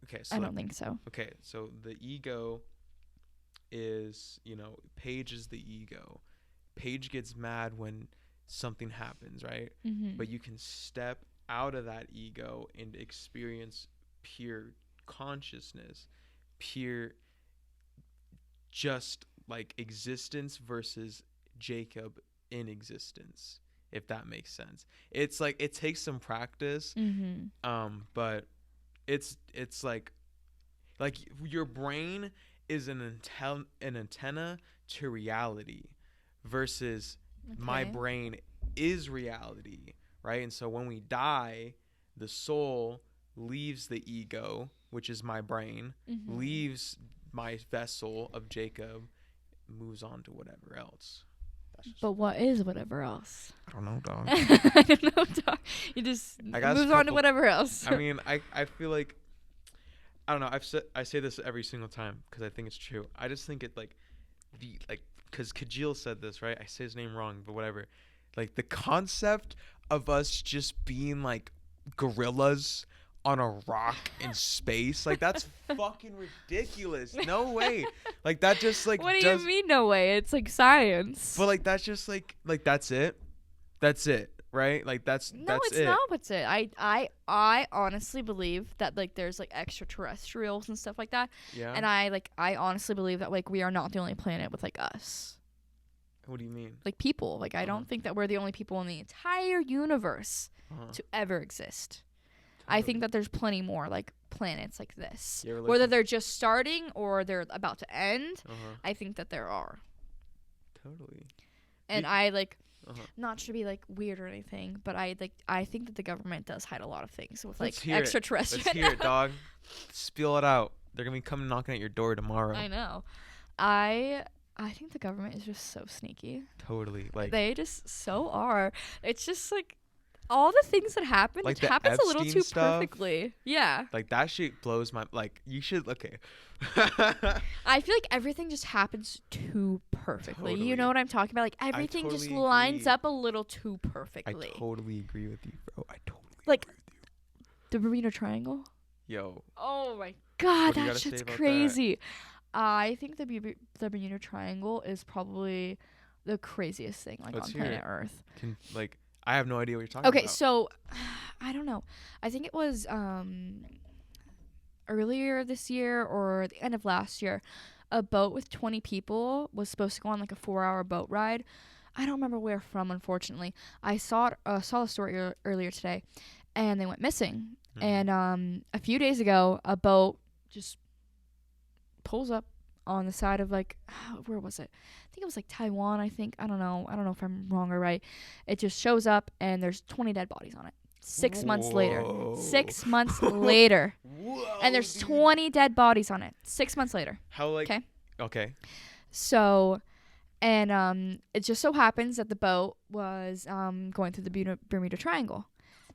Okay, so I don't think so. Okay, so the ego is, Paige is the ego. Paige gets mad when something happens, right? But you can step out of that ego and experience pure consciousness, pure just, like, existence versus Jacob in existence, if that makes sense. It's like, it takes some practice, but it's like your brain is an antenna to reality versus my brain is reality, right? And so when we die, the soul leaves the ego, which is my brain, leaves my vessel of Jacob, moves on to whatever else. But what is whatever else? I don't know, dog. I don't know, dog. You just moves on to whatever else. I mean, I feel like, I don't know. I say this every single time because I think it's true. I just think it, like, because Kajil said this, right? I say his name wrong, but whatever. Like, the concept of us just being, like, gorillas on a rock in space, like, that's fucking ridiculous. No way. Like, that just, like, what do you mean no way? It's, like, science. But, like, that's just, like that's it. That's it. Right? Like, that's it's it. not what's it. I honestly believe that, like, there's, like, extraterrestrials and stuff like that. Yeah. And I honestly believe that, like, we are not the only planet with, like, us. What do you mean? Like, people. Like, I don't think that we're the only people in the entire universe to ever exist. Totally. I think that there's plenty more, like, planets like this. Whether they're just starting or they're about to end, I think that there are. Totally. And not to be, like, weird or anything, but I think that the government does hide a lot of things with, like, extraterrestrial. Let's hear it, dog. Spill it out. They're gonna be coming knocking at your door tomorrow. I know. I think the government is just so sneaky. Totally. Like, they just so are. It's just, like, all the things that happen, like, it happens a little too perfectly. Yeah. Like, that shit blows my, like, you should, okay. I feel like everything just happens too perfectly. Totally. You know what I'm talking about? Like, everything just lines up a little too perfectly. I totally agree with you, bro. I totally agree with you. The Bermuda Triangle. Yo. Oh my God, that shit's crazy. I think the Bermuda Triangle is probably the craziest thing, like, on planet Earth. I have no idea what you're talking about. Okay, so I don't know. I think it was earlier this year or the end of last year. A boat with 20 people was supposed to go on, like, a 4-hour boat ride. I don't remember where from, unfortunately. I saw the story earlier today, and they went missing. And a few days ago, a boat just pulls up on the side of, like, where was it? I think it was, like, Taiwan, I think. I don't know if I'm wrong or right. It just shows up, and there's 20 dead bodies on it. 6 months later. 6 months later. Whoa, and there's 20 dead bodies on it. 6 months later. How, like... Okay. So, and it just so happens that the boat was going through the Bermuda Triangle.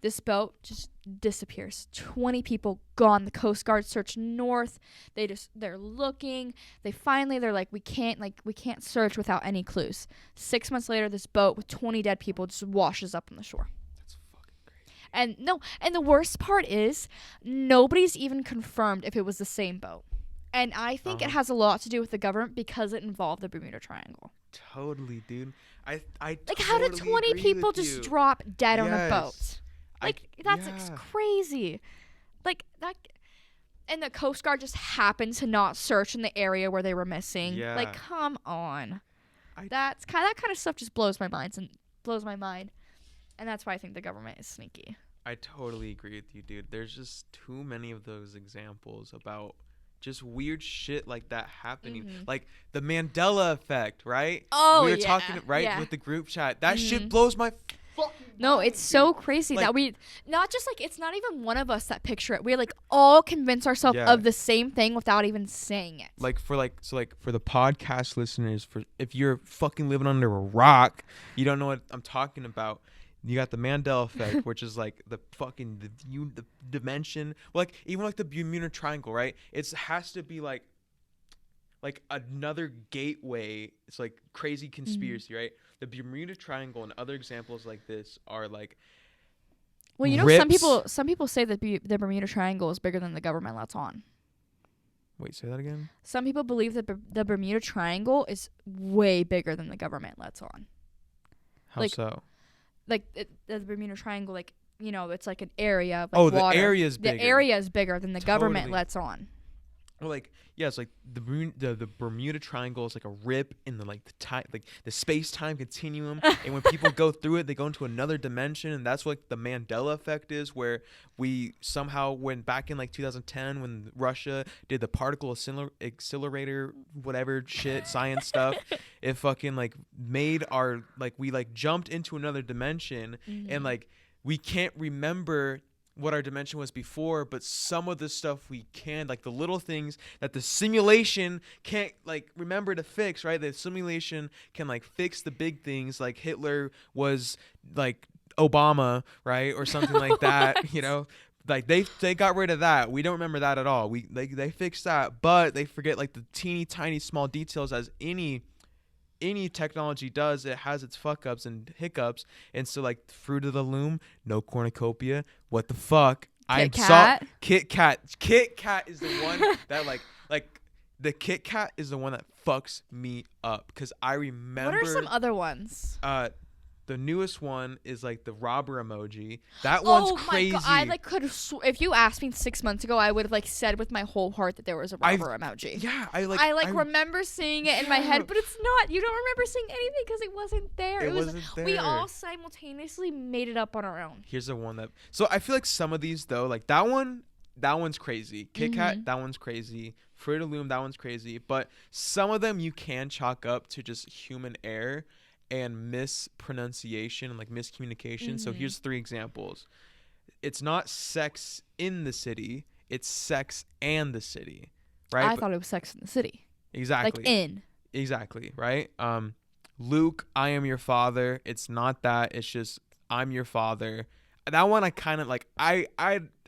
This boat just disappears. 20 people gone. The Coast Guard search north. They're looking. They're like, we can't search without any clues. 6 months later, this boat with 20 dead people just washes up on the shore. That's fucking crazy. And the worst part is nobody's even confirmed if it was the same boat. And I think it has a lot to do with the government because it involved the Bermuda Triangle. Totally, dude. I like, how did 20 people just drop dead on a boat? Like, that's crazy. Like, that. And the Coast Guard just happened to not search in the area where they were missing. Yeah. Like, come on. That kind of stuff just blows my mind. And that's why I think the government is sneaky. I totally agree with you, dude. There's just too many of those examples about just weird shit like that happening. Like the Mandela effect, right? Oh, we were talking with the group chat. That shit blows my No, it's so crazy that we not just like, it's not even one of us that picture it. We like all convince ourselves of the same thing without even saying it. Like for the podcast listeners, for if you're fucking living under a rock, you don't know what I'm talking about. You got the Mandela effect, which is like the dimension. Like even like the Bermuda Triangle, right? It has to be like another gateway. It's like crazy conspiracy, right? The Bermuda Triangle and other examples like this are like. Well, you know, some people say that the Bermuda Triangle is bigger than the government lets on. Wait, say that again. Some people believe that the Bermuda Triangle is way bigger than the government lets on. How so? Like the Bermuda Triangle, like, you know, it's like an area of like water. The area is bigger. The area is bigger than the government lets on. Well, like, yeah, it's like the Bermuda Triangle is like a rip in the like the time, like the space-time continuum, and when people go through it, they go into another dimension, and that's what the Mandela effect is, where we somehow went back in like 2010 when Russia did the particle accelerator, whatever shit, science stuff. It fucking like made our like we like jumped into another dimension, and like we can't remember what our dimension was before, but some of the stuff we can, like the little things that the simulation can't like remember to fix, right? The simulation can like fix the big things, like Hitler was like Obama, right? Or something like that, you know? Like they got rid of that. We don't remember that at all. They fixed that, but they forget like the teeny tiny small details, as any technology does. It has its fuck ups and hiccups, and so like Fruit of the Loom, no cornucopia. What the fuck? Kit Kat is the one that like the Kit Kat is the one that fucks me up, because I remember. What are some other ones? The newest one is like the robber emoji. That one's crazy. Oh my God. I like could have if you asked me 6 months ago, I would have like said with my whole heart that there was a robber emoji. Yeah, I remember seeing it in my head, but it's not. You don't remember seeing anything because it wasn't there. It wasn't there. We all simultaneously made it up on our own. Here's the one that. So I feel like some of these though, like that one's crazy. Kit Kat, that one's crazy. Fruit of the Loom, that one's crazy. But some of them you can chalk up to just human error and mispronunciation and like miscommunication. So here's 3 examples. It's not sex in the city, it's sex and the city, right? I thought it was Sex in the City. Exactly. Like in. Exactly, right? Luke, I am your father. It's not that. It's just I'm your father. That one I kind of like. I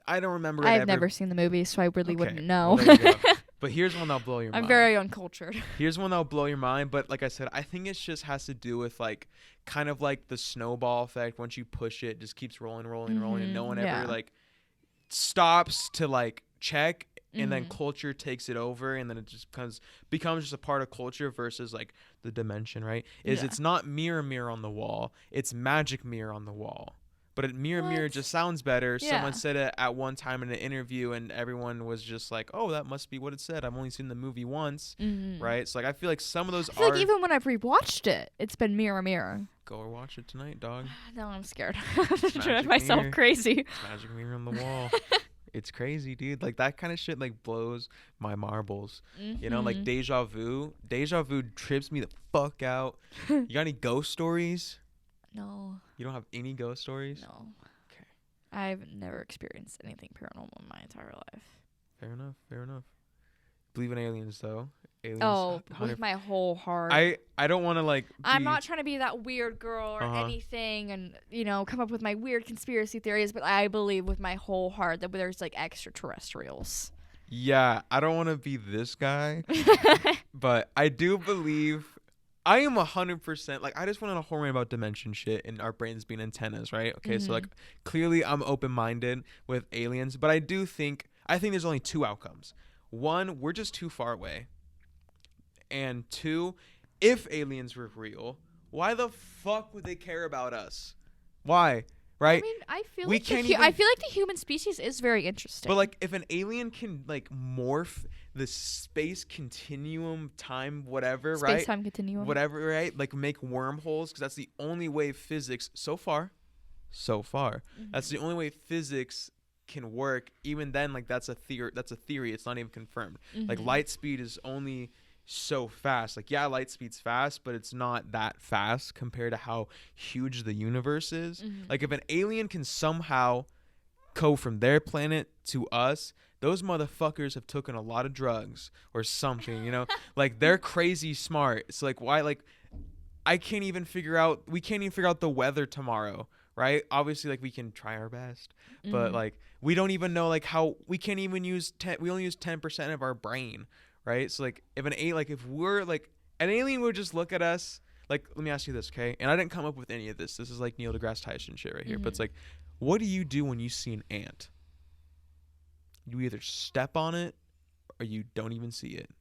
don't remember. I've never seen the movie, so I really wouldn't know. Well, there you go. But here's one that'll blow your mind. I'm very uncultured. Here's one that'll blow your mind. But like I said, I think it just has to do with like kind of like the snowball effect. Once you push it, it just keeps rolling, and no one ever like stops to like check. And then culture takes it over, and then it just becomes just a part of culture versus like the dimension, right? It's not mirror on the wall. It's magic mirror on the wall. But mirror just sounds better. Yeah. Someone said it at one time in an interview, and everyone was just like, "Oh, that must be what it said." I've only seen the movie once, right? So like, I feel like some of those I feel like even when I've rewatched it, it's been mirror. Go or watch it tonight, dog. No, I'm scared. Drive myself crazy. It's magic mirror on the wall. It's crazy, dude. Like that kind of shit like blows my marbles. You know, like deja vu. Deja vu trips me the fuck out. You got any ghost stories? No. You don't have any ghost stories? No. Okay. I've never experienced anything paranormal in my entire life. Fair enough. Believe in aliens, though. Aliens. Oh, with my whole heart. I don't want to like. I'm not trying to be that weird girl or anything, and come up with my weird conspiracy theories. But I believe with my whole heart that there's like extraterrestrials. Yeah, I don't want to be this guy, but I do believe. I am 100% like I just went on a whole rant about dimension shit and our brains being antennas, right? Okay, so like clearly I'm open-minded with aliens, but I think there's only two outcomes. One, we're just too far away. And two, if aliens were real, why the fuck would they care about us? Why? Right? I mean, I feel we like can't I feel like the human species is very interesting. But like if an alien can like morph the space continuum, time, whatever, right? Space-time continuum. Whatever, right? Like make wormholes, because that's the only way physics so far, that's the only way physics can work. Even then, like that's a theory. It's not even confirmed. Like light speed is only so fast. Like yeah, light speed's fast, but it's not that fast compared to how huge the universe is. Like if an alien can somehow go from their planet to us, those motherfuckers have taken a lot of drugs or something, like they're crazy smart. It's like, why? Like we can't even figure out the weather tomorrow, right? Obviously, like we can try our best, but like we don't even know like how we can't even we only use 10% of our brain, right? So like if we're like an alien would just look at us, like let me ask you this, okay? And I didn't come up with any of this. This is like Neil deGrasse Tyson shit right here, but it's like, what do you do when you see an ant? You either step on it or you don't even see it.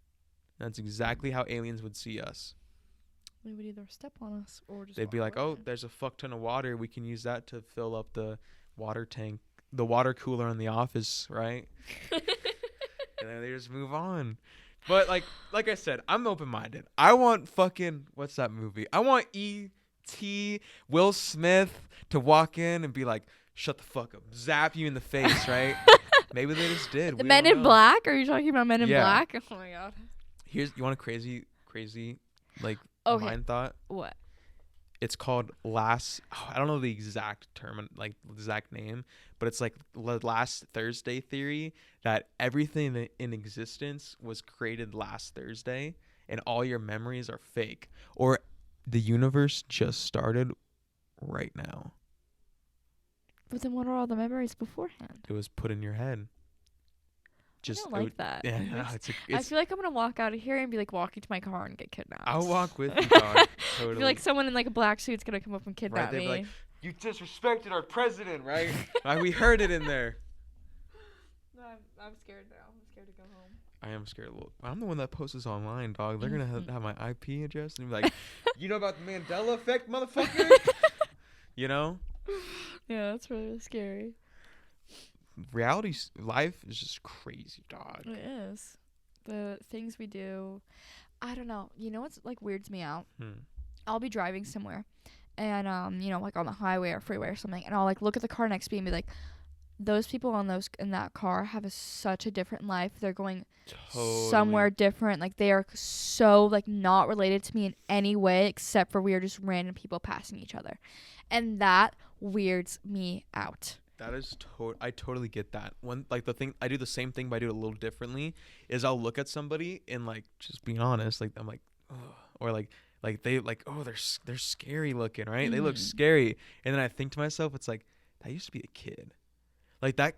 That's exactly how aliens would see us. They would either step on us or just they'd be like, oh, there's a fuck ton of water. We can use that to fill up the water tank, the water cooler in the office, right? And then they just move on. But like I said, I'm open-minded. I want fucking, what's that movie? I want E.T. Will Smith to walk in and be like, shut the fuck up. Zap you in the face, right? Maybe they just did. The Men in Black? Are you talking about Men in Black? Oh my god. You want a crazy like mind thought? What? It's called I don't know the exact term, like the exact name, but it's like last Thursday theory, that everything in existence was created last Thursday and all your memories are fake, or the universe just started right now. But then what are all the memories beforehand? It was put in your head. I don't like that. Yeah, I feel like I'm gonna walk out of here and be like walking to my car and get kidnapped. I'll walk with you, dog. Totally. I feel like someone in like a black suit's gonna come up and kidnap me. Be like, you disrespected our president, right? We heard it in there. No, I'm scared now. I'm scared to go home. I am scared. I'm the one that posts this online, dog. They're gonna have my IP address and be like, you know about the Mandela effect, motherfucker? Yeah, that's really scary. Life is just crazy, dog. It is. The things we do, I don't know. You know what's like weirds me out? I'll be driving somewhere and like on the highway or freeway or something, and I'll like look at the car next to me and be like, those people in that car have such a different life. They're going somewhere different. Like they are so like not related to me in any way except for we are just random people passing each other. And that weirds me out. That is I totally get that. One like the thing I do the same thing, but I do it a little differently. Is I'll look at somebody and like just being honest, like I'm like, oh, or like they like, oh, they're scary looking, right? They look scary, and then I think to myself, it's like that used to be a kid, like that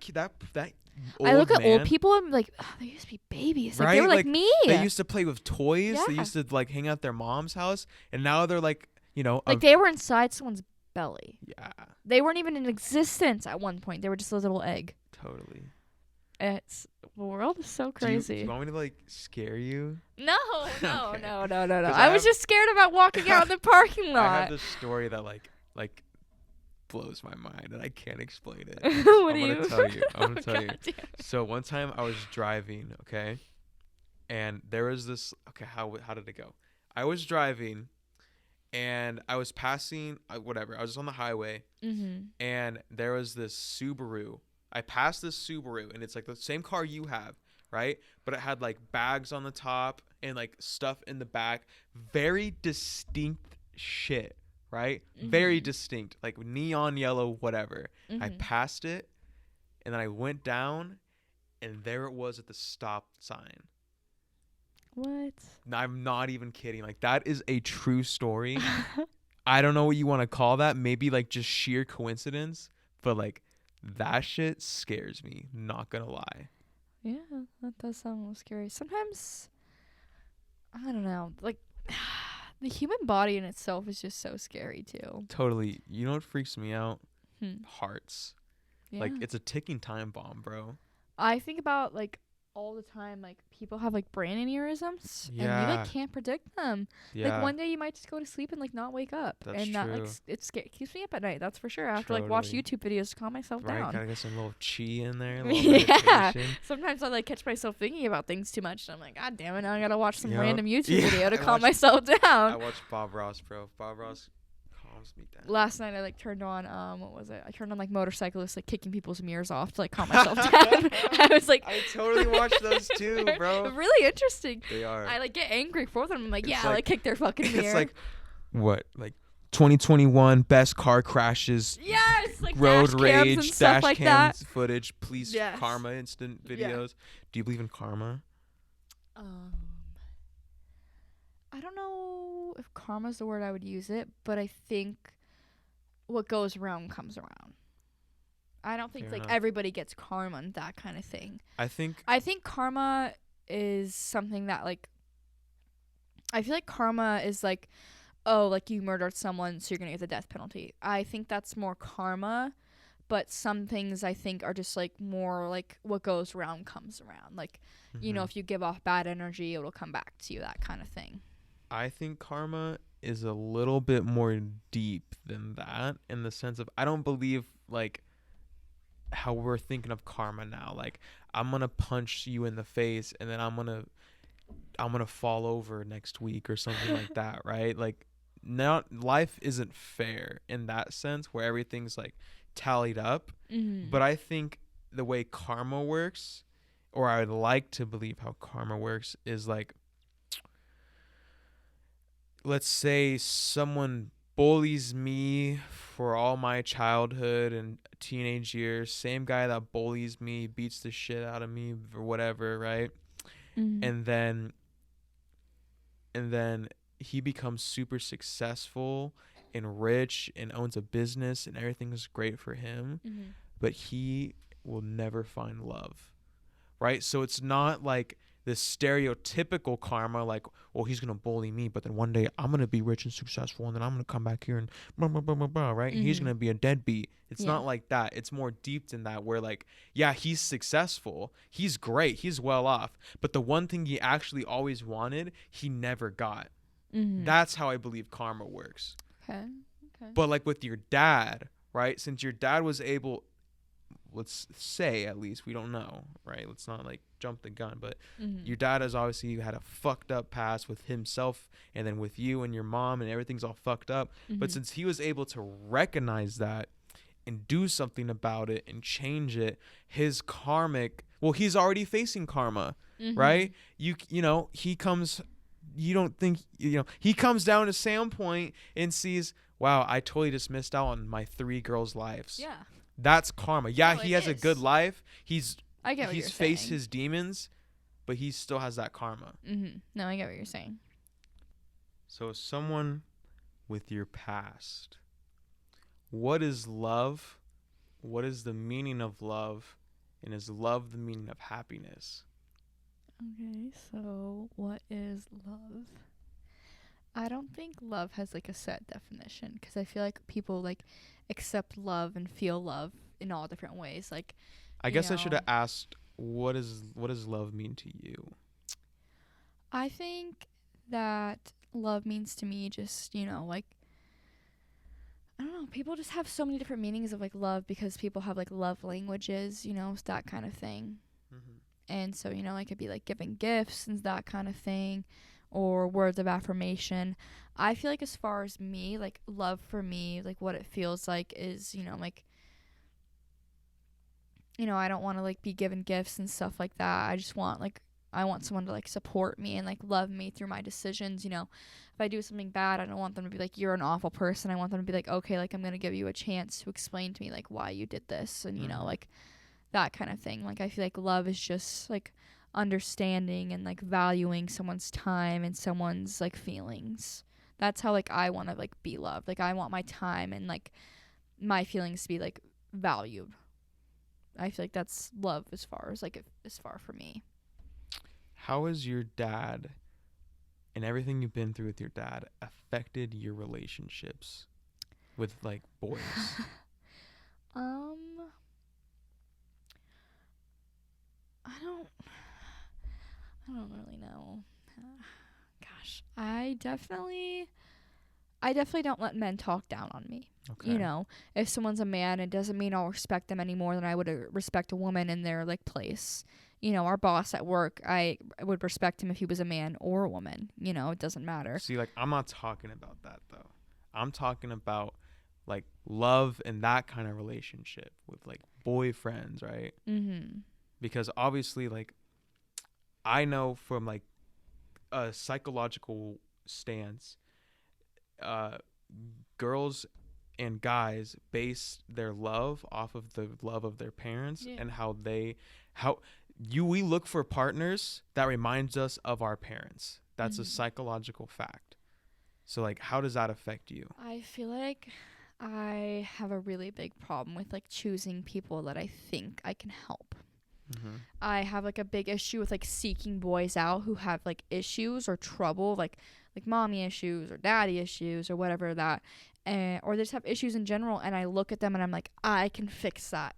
old I look at man, old people and I'm like, oh, they used to be babies, like right? they were like me. They used to play with toys. Yeah. They used to like hang out at their mom's house, and now they're like, like they were inside someone's belly. Yeah. They weren't even in existence at one point. They were just a little egg. Totally. The world is so crazy. Do you want me to like scare you? No. Okay. No. I was just scared about walking out in the parking lot. I have this story that like blows my mind and I can't explain it. I'm gonna tell you. I'm gonna tell you. So one time I was driving, okay, and there was this. Okay, how did it go? I was driving. And I was passing, whatever. I was just on the highway, and there was this Subaru. I passed this Subaru, and it's like the same car you have, right? But it had like bags on the top and like stuff in the back. Very distinct shit, right? Very distinct, like neon yellow, whatever. I passed it, and then I went down, and there it was at the stop sign. What? I'm not even kidding. Like, that is a true story. I don't know what you want to call that. Maybe like just sheer coincidence, but like that shit scares me. Not gonna lie. Yeah, that does sound a little scary. Sometimes, I don't know, like the human body in itself is just so scary too. Totally. You know what freaks me out? Hmm. Hearts. Yeah. Like, it's a ticking time bomb, bro. I think about like all the time, like people have like brain aneurysms, and you Yeah. like can't predict them. Yeah. Like one day you might just go to sleep and like not wake up, That's and that like true. keeps me up at night. That's for sure. I have to like watch Totally. YouTube videos to calm myself Right? down. Gotta get some little chi in there. A little Yeah. meditation. Sometimes I like catch myself thinking about things too much, and I'm like, God damn it! Now I gotta watch some Yup. random YouTube Yeah, video to I calm watched- myself I down. watched Bob Ross, bro. Bob Ross calms me down. Last night I like turned on what was it? I turned on like motorcyclists like kicking people's mirrors off to like calm myself down. I was like, I totally watched those too, they're bro. really interesting. They are. I like get angry for them. I'm like, It's yeah, like- like kick their fucking mirror. It's like, what? Like 2021 best car crashes, yes, like road dash cams rage, and stuff dash like cams that. footage, police Yes. karma instant Yeah. videos. Do you believe in karma? I don't know if karma's the word I would use it, but I think what goes around comes around. I don't think Fair like enough. everybody gets karma and that kind of thing. I think I think karma is something that like I feel like karma is like, oh, like you murdered someone, so you're gonna get the death penalty. I think that's more karma, but some things I think are just like more like what goes around comes around. Like, you know, mhm. if you give off bad energy, it'll come back to you, that kind of thing. I think karma is a little bit more deep than that, in the sense of, I don't believe like how we're thinking of karma now. Like, I'm gonna punch you in the face and then I'm gonna fall over next week or something like that, right? Like, not life isn't fair in that sense where everything's like tallied up. Mm-hmm. But I think the way karma works, or I would like to believe how karma works, is like, let's say someone bullies me for all my childhood and teenage years, same guy that bullies me, beats the shit out of me or whatever, right? Mm-hmm. And then he becomes super successful and rich and owns a business and everything is great for him, Mm-hmm. but he will never find love, right? So it's not like this stereotypical karma, like, well, he's gonna bully me, but then one day I'm gonna be rich and successful, and then I'm gonna come back here and blah, blah, blah, blah, blah, right? He's Mhm. gonna be a deadbeat. It's Yeah. not like that. It's more deep than that, where like, yeah, he's successful, he's great, he's well off, but the one thing he actually always wanted, he never got. Mm-hmm. That's how I believe karma works. Okay. Okay. But like with your dad, right? Since your dad was able, let's say at least, we don't know, right? Let's not like jump the gun, but Mm-hmm. your dad has obviously had a fucked up past with himself and then with you and your mom, and everything's all fucked up. But Mhm. since he was able to recognize that and do something about it and change it, his karmic, well, he's already facing karma, Mhm. right? You know, he comes, you don't think, you know, he comes down to Sandpoint and sees, wow, I totally just missed out on my 3 girls' lives. Yeah. That's karma. Yeah, No, he it has a good is. life. He's I get what you're faced saying. his demons, but he still has that karma. Mm-hmm. No, I get what you're saying. So someone with your past, what is love? What is the meaning of love? And is love the meaning of happiness? Okay, so what is love? I don't think love has like a set definition, because I feel like people like accept love and feel love in all different ways. Like, I you guess I should know, have asked, what does love mean to you? I think that love means to me just, you know, like, I don't know, people just have so many different meanings of like love, because people have like love languages, you know, that kind of thing. Mm-hmm. And so, you know, it could be like giving gifts and that kind of thing, or words of affirmation. I feel like as far as me, like love for me, like what it feels like is, you know, like, you know, I don't want to like be given gifts and stuff like that. I just want like, I want someone to like support me and like love me through my decisions. You know, if I do something bad, I don't want them to be like, you're an awful person. I want them to be like, okay, like I'm going to give you a chance to explain to me like why you did this, and, you know, Mhm. like that kind of thing. Like I feel like love is just like understanding and like valuing someone's time and someone's like feelings. That's how like I want to like be loved. Like I want my time and like my feelings to be like valued. I feel like that's love as far as like as far for me. How has your dad and everything you've been through with your dad affected your relationships with like boys? I don't really know. Gosh, I definitely don't let men talk down on me. Okay. You know, if someone's a man, it doesn't mean I'll respect them any more than I would respect a woman in their like place. You know, our boss at work, I would respect him if he was a man or a woman. You know, it doesn't matter. See, like, I'm not talking about that though. I'm talking about like love and that kind of relationship with like boyfriends, right? Mm-hmm. Because obviously, like, I know from like a psychological stance, girls and guys base their love off of the love of their parents. Yeah. And we look for partners that reminds us of our parents. That's a psychological fact. So like, how does that affect you? I feel like I have a really big problem with like choosing people that I think I can help. Mm-hmm. I have like a big issue with like seeking boys out who have like issues or trouble, like mommy issues or daddy issues or whatever that, or they just have issues in general. And I look at them and I'm like, I can fix that.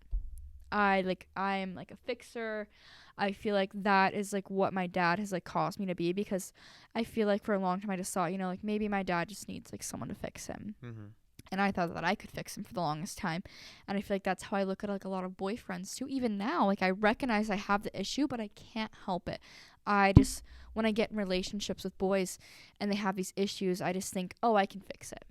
I'm like a fixer. I feel like that is like what my dad has like caused me to be, because I feel like for a long time I just thought, you know, like maybe my dad just needs like someone to fix him. Mm-hmm. And I thought that I could fix him for the longest time. And I feel like that's how I look at like a lot of boyfriends too. Even now, like I recognize I have the issue, but I can't help it. When I get in relationships with boys and they have these issues, I just think, oh, I can fix it.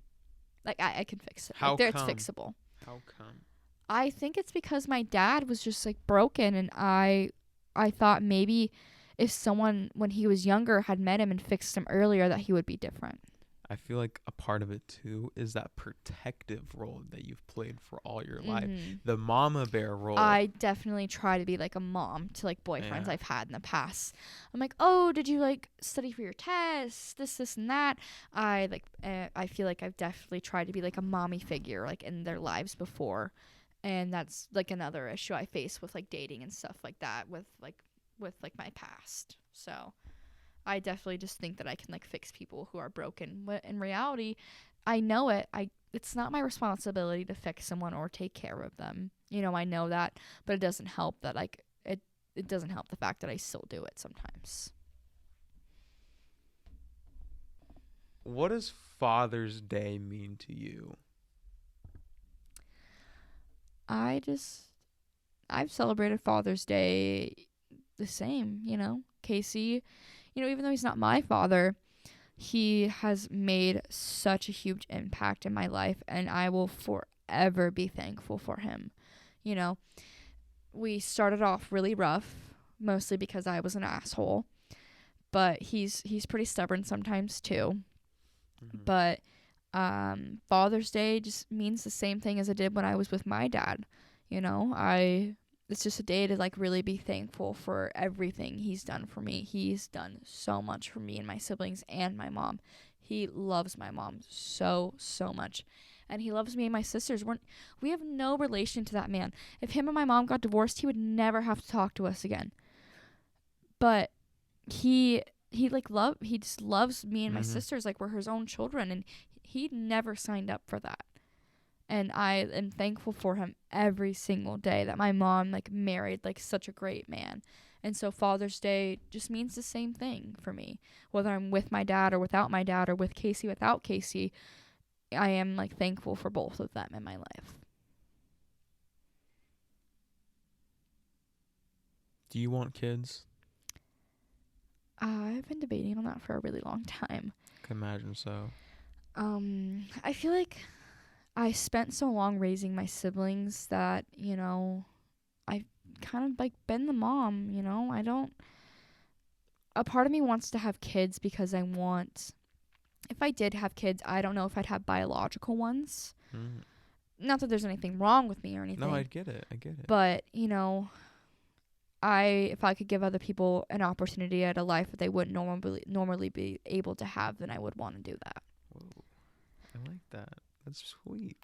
Like I can fix it. How come? It's fixable. How come? I think it's because my dad was just like broken, and I thought maybe if someone when he was younger had met him and fixed him earlier, that he would be different. I feel like a part of it too is that protective role that you've played for all your life. The mama bear role. I definitely try to be like a mom to like boyfriends I've had in the past. I'm like, oh, did you like study for your tests? This and that. I feel like I've definitely tried to be like a mommy figure like in their lives before. And that's like another issue I face with like dating and stuff like that with my past. So I definitely just think that I can like fix people who are broken. But in reality, I know it. It's not my responsibility to fix someone or take care of them. You know, I know that, but it doesn't help that like it doesn't help the fact that I still do it sometimes. What does Father's Day mean to you? I've celebrated Father's Day the same, you know. Casey, you know, even though he's not my father, he has made such a huge impact in my life, and I will forever be thankful for him. You know, we started off really rough, mostly because I was an asshole, but he's pretty stubborn sometimes too. Mm-hmm. But Father's Day just means the same thing as it did when I was with my dad. You know, it's just a day to like really be thankful for everything he's done for me. He's done so much for me and my siblings and my mom. He loves my mom so much. And he loves me and my sisters. We have no relation to that man. If him and my mom got divorced, he would never have to talk to us again. But he just loves me and my sisters like we're his own children, and he never signed up for that. And I am thankful for him every single day that my mom like married like such a great man. And so Father's Day just means the same thing for me. Whether I'm with my dad or without my dad, or with Casey without Casey, I am like thankful for both of them in my life. Do you want kids? I've been debating on that for a really long time. I can imagine so. I feel like I spent so long raising my siblings that, you know, I've kind of like been the mom, you know. A part of me wants to have kids because if I did have kids, I don't know if I'd have biological ones. Not that there's anything wrong with me or anything. No, I get it. But, you know, if I could give other people an opportunity at a life that they wouldn't normally be able to have, then I would want to do that. Whoa, I like that. That's sweet.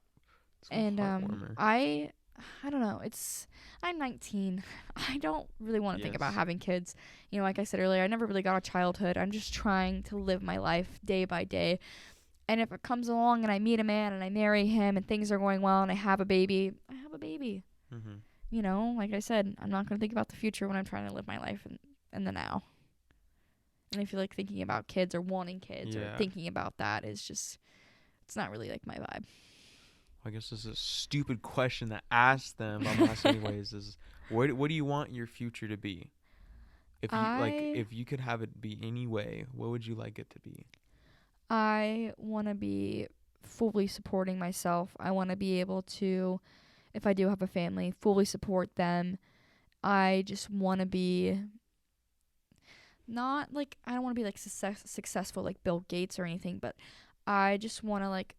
It's And heartwarmer. I don't know. I'm 19. I don't really want to think about having kids. You know, like I said earlier, I never really got a childhood. I'm just trying to live my life day by day. And if it comes along and I meet a man and I marry him and things are going well and I have a baby, I have a baby. Mm-hmm. You know, like I said, I'm not going to think about the future when I'm trying to live my life in the now. And I feel like thinking about kids or wanting kids or thinking about that is just, it's not really like my vibe. I guess this is a stupid question to ask them. I'm asking anyways. Is what do you want your future to be? If you if you could have it be any way, what would you like it to be? I want to be fully supporting myself. I want to be able to, if I do have a family, fully support them. I just want to be not like, I don't want to be like successful like Bill Gates or anything, but I just want to like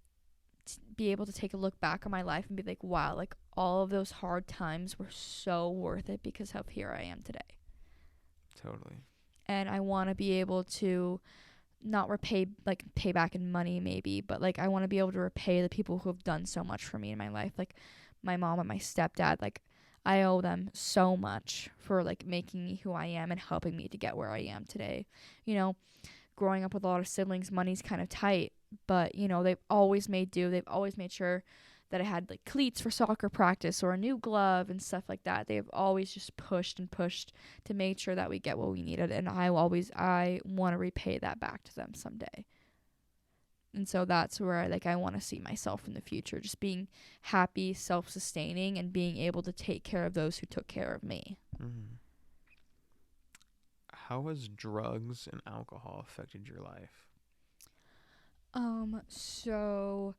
be able to take a look back on my life and be like, wow, like all of those hard times were so worth it because of here I am today. Totally. And I want to be able to not pay back in money maybe, but like I want to be able to repay the people who have done so much for me in my life, like my mom and my stepdad. Like I owe them so much for like making me who I am and helping me to get where I am today. You know, growing up with a lot of siblings, money's kind of tight, but you know, they've always made do. They've always made sure that I had like cleats for soccer practice or a new glove and stuff like that. They've always just pushed and pushed to make sure that we get what we needed. And I want to repay that back to them someday. And so that's where I want to see myself in the future, just being happy, self-sustaining, and being able to take care of those who took care of me. Mm-hmm. How has drugs and alcohol affected your life? So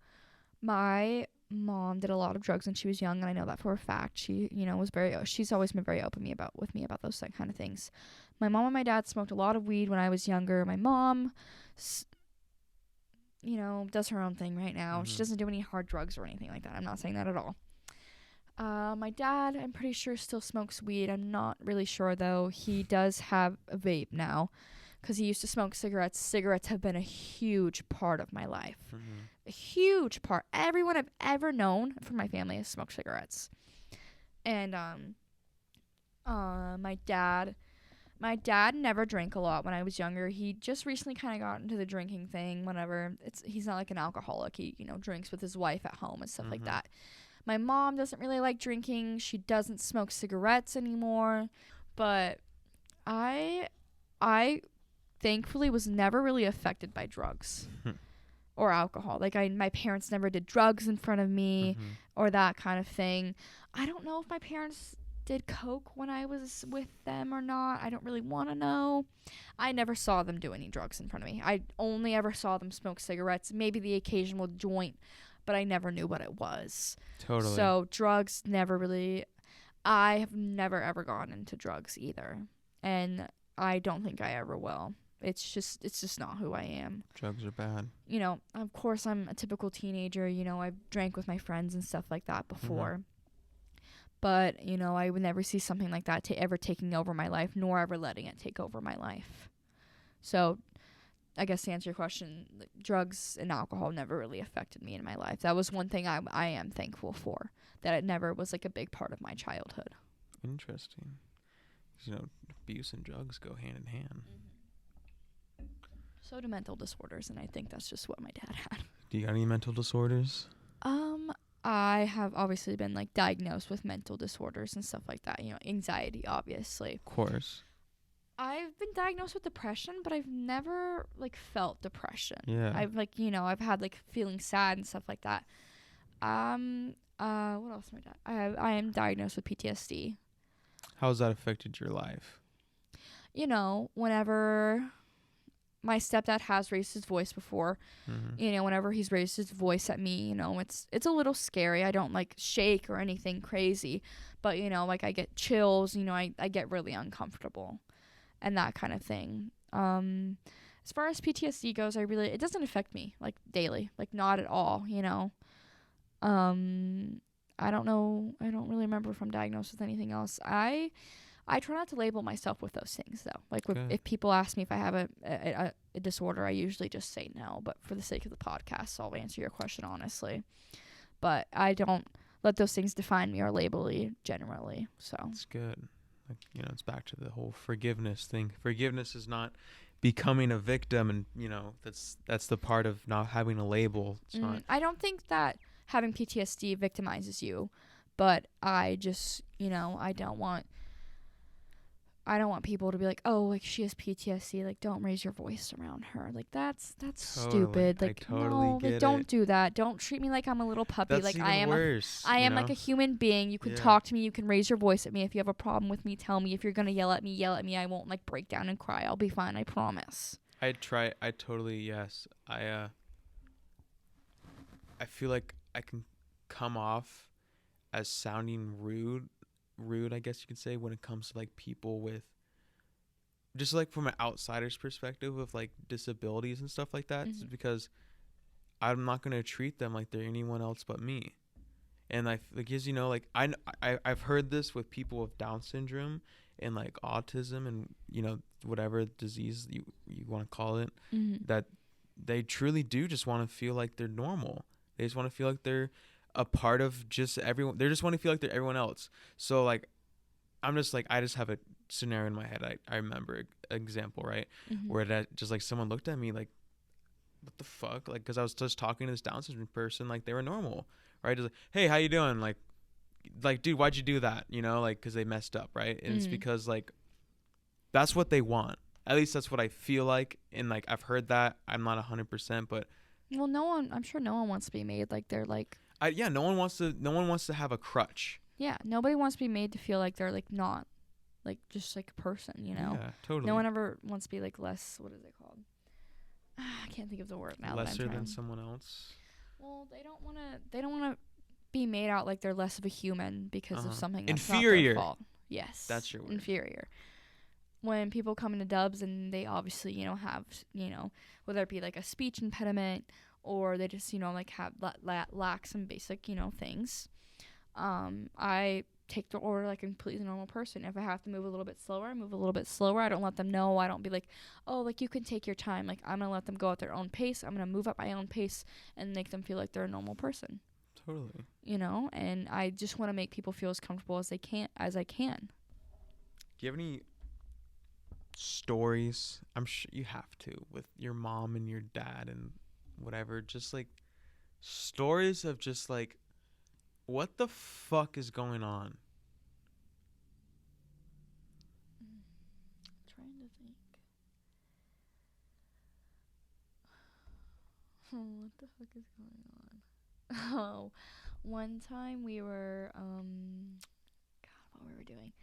my mom did a lot of drugs when she was young, and I know that for a fact. She, you know, she's always been very open with me about those kind of things. My mom and my dad smoked a lot of weed when I was younger. My mom, you know, does her own thing right now. Mm-hmm. She doesn't do any hard drugs or anything like that. I'm not saying that at all. My dad, I'm pretty sure, still smokes weed. I'm not really sure, though. He does have a vape now because he used to smoke cigarettes. Cigarettes have been a huge part of my life. Mm-hmm. A huge part. Everyone I've ever known from my family has smoked cigarettes. And my dad never drank a lot when I was younger. He just recently kind of got into the drinking thing whenever he's not like an alcoholic. He, you know, drinks with his wife at home and stuff like that. My mom doesn't really like drinking. She doesn't smoke cigarettes anymore. But I thankfully was never really affected by drugs or alcohol. Like my parents never did drugs in front of me or that kind of thing. I don't know if my parents did coke when I was with them or not. I don't really want to know. I never saw them do any drugs in front of me. I only ever saw them smoke cigarettes, maybe the occasional joint, but I never knew what it was. Totally. So drugs never really, I have never ever gone into drugs either. And I don't think I ever will. It's just not who I am. Drugs are bad. You know, of course I'm a typical teenager. You know, I've drank with my friends and stuff like that before. But, you know, I would never see something like that ever taking over my life, nor ever letting it take over my life. So, I guess to answer your question, drugs and alcohol never really affected me in my life. That was one thing I am thankful for, that it never was like a big part of my childhood. Interesting. You know, abuse and drugs go hand in hand. So do mental disorders, and I think that's just what my dad had. Do you got any mental disorders? I have obviously been like diagnosed with mental disorders and stuff like that. You know, anxiety, obviously. Of course. I've been diagnosed with depression, but I've never like felt depression. Yeah. I've like, you know, I've had like feeling sad and stuff like that. What else am I I am diagnosed with PTSD. How has that affected your life? You know, whenever my stepdad has raised his voice before, you know, whenever he's raised his voice at me, you know, it's a little scary. I don't like shake or anything crazy, but you know, like I get chills, you know, I get really uncomfortable and that kind of thing. As far as PTSD goes, it doesn't affect me like daily, like not at all, you know. I don't know. I don't really remember if I'm diagnosed with anything else. I I try not to label myself with those things, though. Like, if people ask me if I have a disorder, I usually just say no. But for the sake of the podcast, I'll answer your question honestly. But I don't let those things define me or label me generally. So it's good. Like, you know, it's back to the whole forgiveness thing. Forgiveness is not becoming a victim, and you know, that's the part of not having a label. It's not. I don't think that having PTSD victimizes you, but I just, you know, I don't want people to be like, oh, like, she has PTSD, like, don't raise your voice around her. Like, that's Totally. stupid. Like, I totally no, get like, don't it. do that. Don't treat me like I'm a little puppy. That's like, even I am worse, I am like a human being. You can talk to me. You can raise your voice at me. If you have a problem with me, tell me. If you're gonna yell at me, yell at me. I won't, like, break down and cry. I'll be fine. I promise. I totally, yes. I feel like I can come off as sounding rude, I guess you could say, when it comes to like people with just like from an outsider's perspective of like disabilities and stuff like that, because I'm not going to treat them like they're anyone else but me. And because, you know, like I've heard this with people with Down syndrome and like autism and, you know, whatever disease you want to call it, that they truly do just want to feel like they're normal. They just want to feel like they're a part of just everyone. They just want to feel like they're everyone else. So like, I'm just like, I just have a scenario in my head. I remember an example, right? Where that just like someone looked at me like, what the fuck? Like, cause I was just talking to this Down syndrome person, like they were normal, right? Just like, hey, how you doing? Like, dude, why'd you do that? You know, like, cause they messed up, right? And it's because like, that's what they want. At least that's what I feel like. And like, I've heard that. I'm not 100%, but. Well, I'm sure no one wants to be made like they're like. No one wants to have a crutch. Yeah, nobody wants to be made to feel like they're like not, like, just like a person, you know. Yeah, totally. No one ever wants to be like less. What is it called? I can't think of the word now. Lesser than someone else. Well, they don't want to. They don't want to be made out like they're less of a human because of something that's inferior. Not their fault. Yes, that's your word. Inferior. When people come into dubs and they obviously, you know, have, you know, whether it be like a speech impediment or they just, you know, like have lack some basic, you know, things. I take the order like a completely normal person. If I have to move a little bit slower, I move a little bit slower. I don't let them know. I don't be like, oh, like, you can take your time. Like, I'm gonna let them go at their own pace. I'm gonna move at my own pace and make them feel like they're a normal person. Totally. You know, and I just want to make people feel as comfortable as I can. Do you have any stories? I'm sure you have to, with your mom and your dad and whatever, just like stories of just like, what the fuck is going on? Trying to think. Oh, what the fuck is going on? Oh, one time we were, God, what we were doing.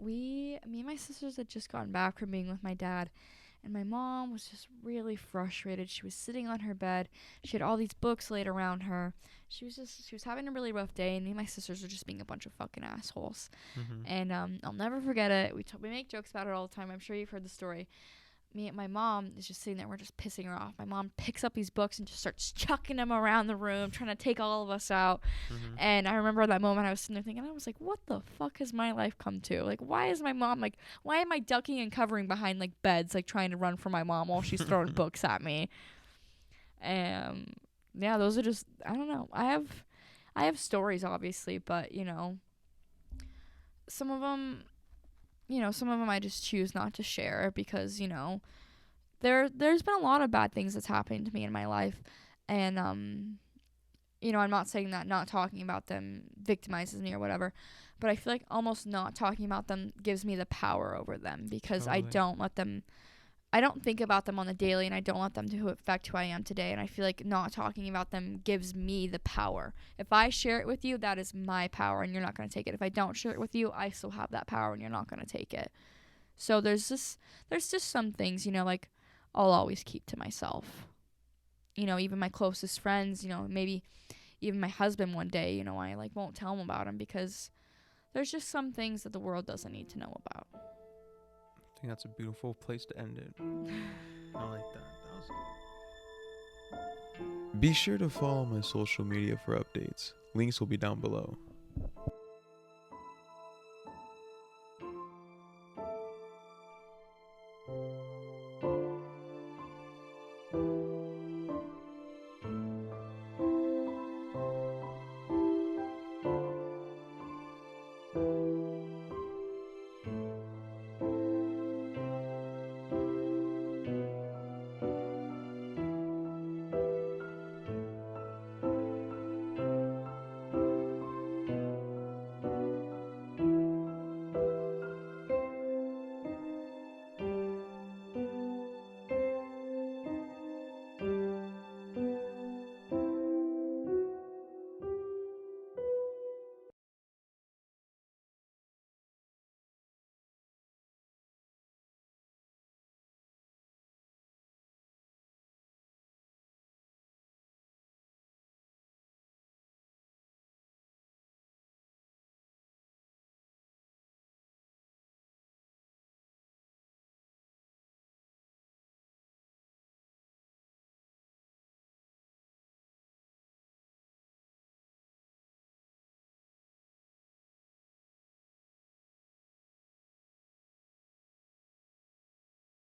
Me and my sisters had just gotten back from being with my dad, and my mom was just really frustrated. She was sitting on her bed. She had all these books laid around her. She was having a really rough day, and me and my sisters were just being a bunch of fucking assholes. And I'll never forget it. We make jokes about it all the time. I'm sure you've heard the story. My mom is just sitting there. We're just pissing her off. My mom picks up these books and just starts chucking them around the room, trying to take all of us out. And I remember that moment I was sitting there thinking, I was like, what the fuck has my life come to? Like, why is my mom, like, why am I ducking and covering behind, like, beds, like, trying to run from my mom while she's throwing books at me? Yeah, those are just, I don't know. I have stories, obviously, but, you know, some of them I just choose not to share because, you know, there's been a lot of bad things that's happening to me in my life. And, you know, I'm not saying that not talking about them victimizes me or whatever, but I feel like almost not talking about them gives me the power over them because totally. I don't think about them on the daily, and I don't let them to affect who I am today. And I feel like not talking about them gives me the power. If I share it with you, that is my power, and you're not going to take it. If I don't share it with you, I still have that power, and you're not going to take it. So there's just some things, you know, like I'll always keep to myself. You know, even my closest friends, you know, maybe even my husband one day, you know, I like won't tell him about him because there's just some things that the world doesn't need to know about. I think that's a beautiful place to end it. I like that. That was good. Be sure to follow my social media for updates. Links will be down below.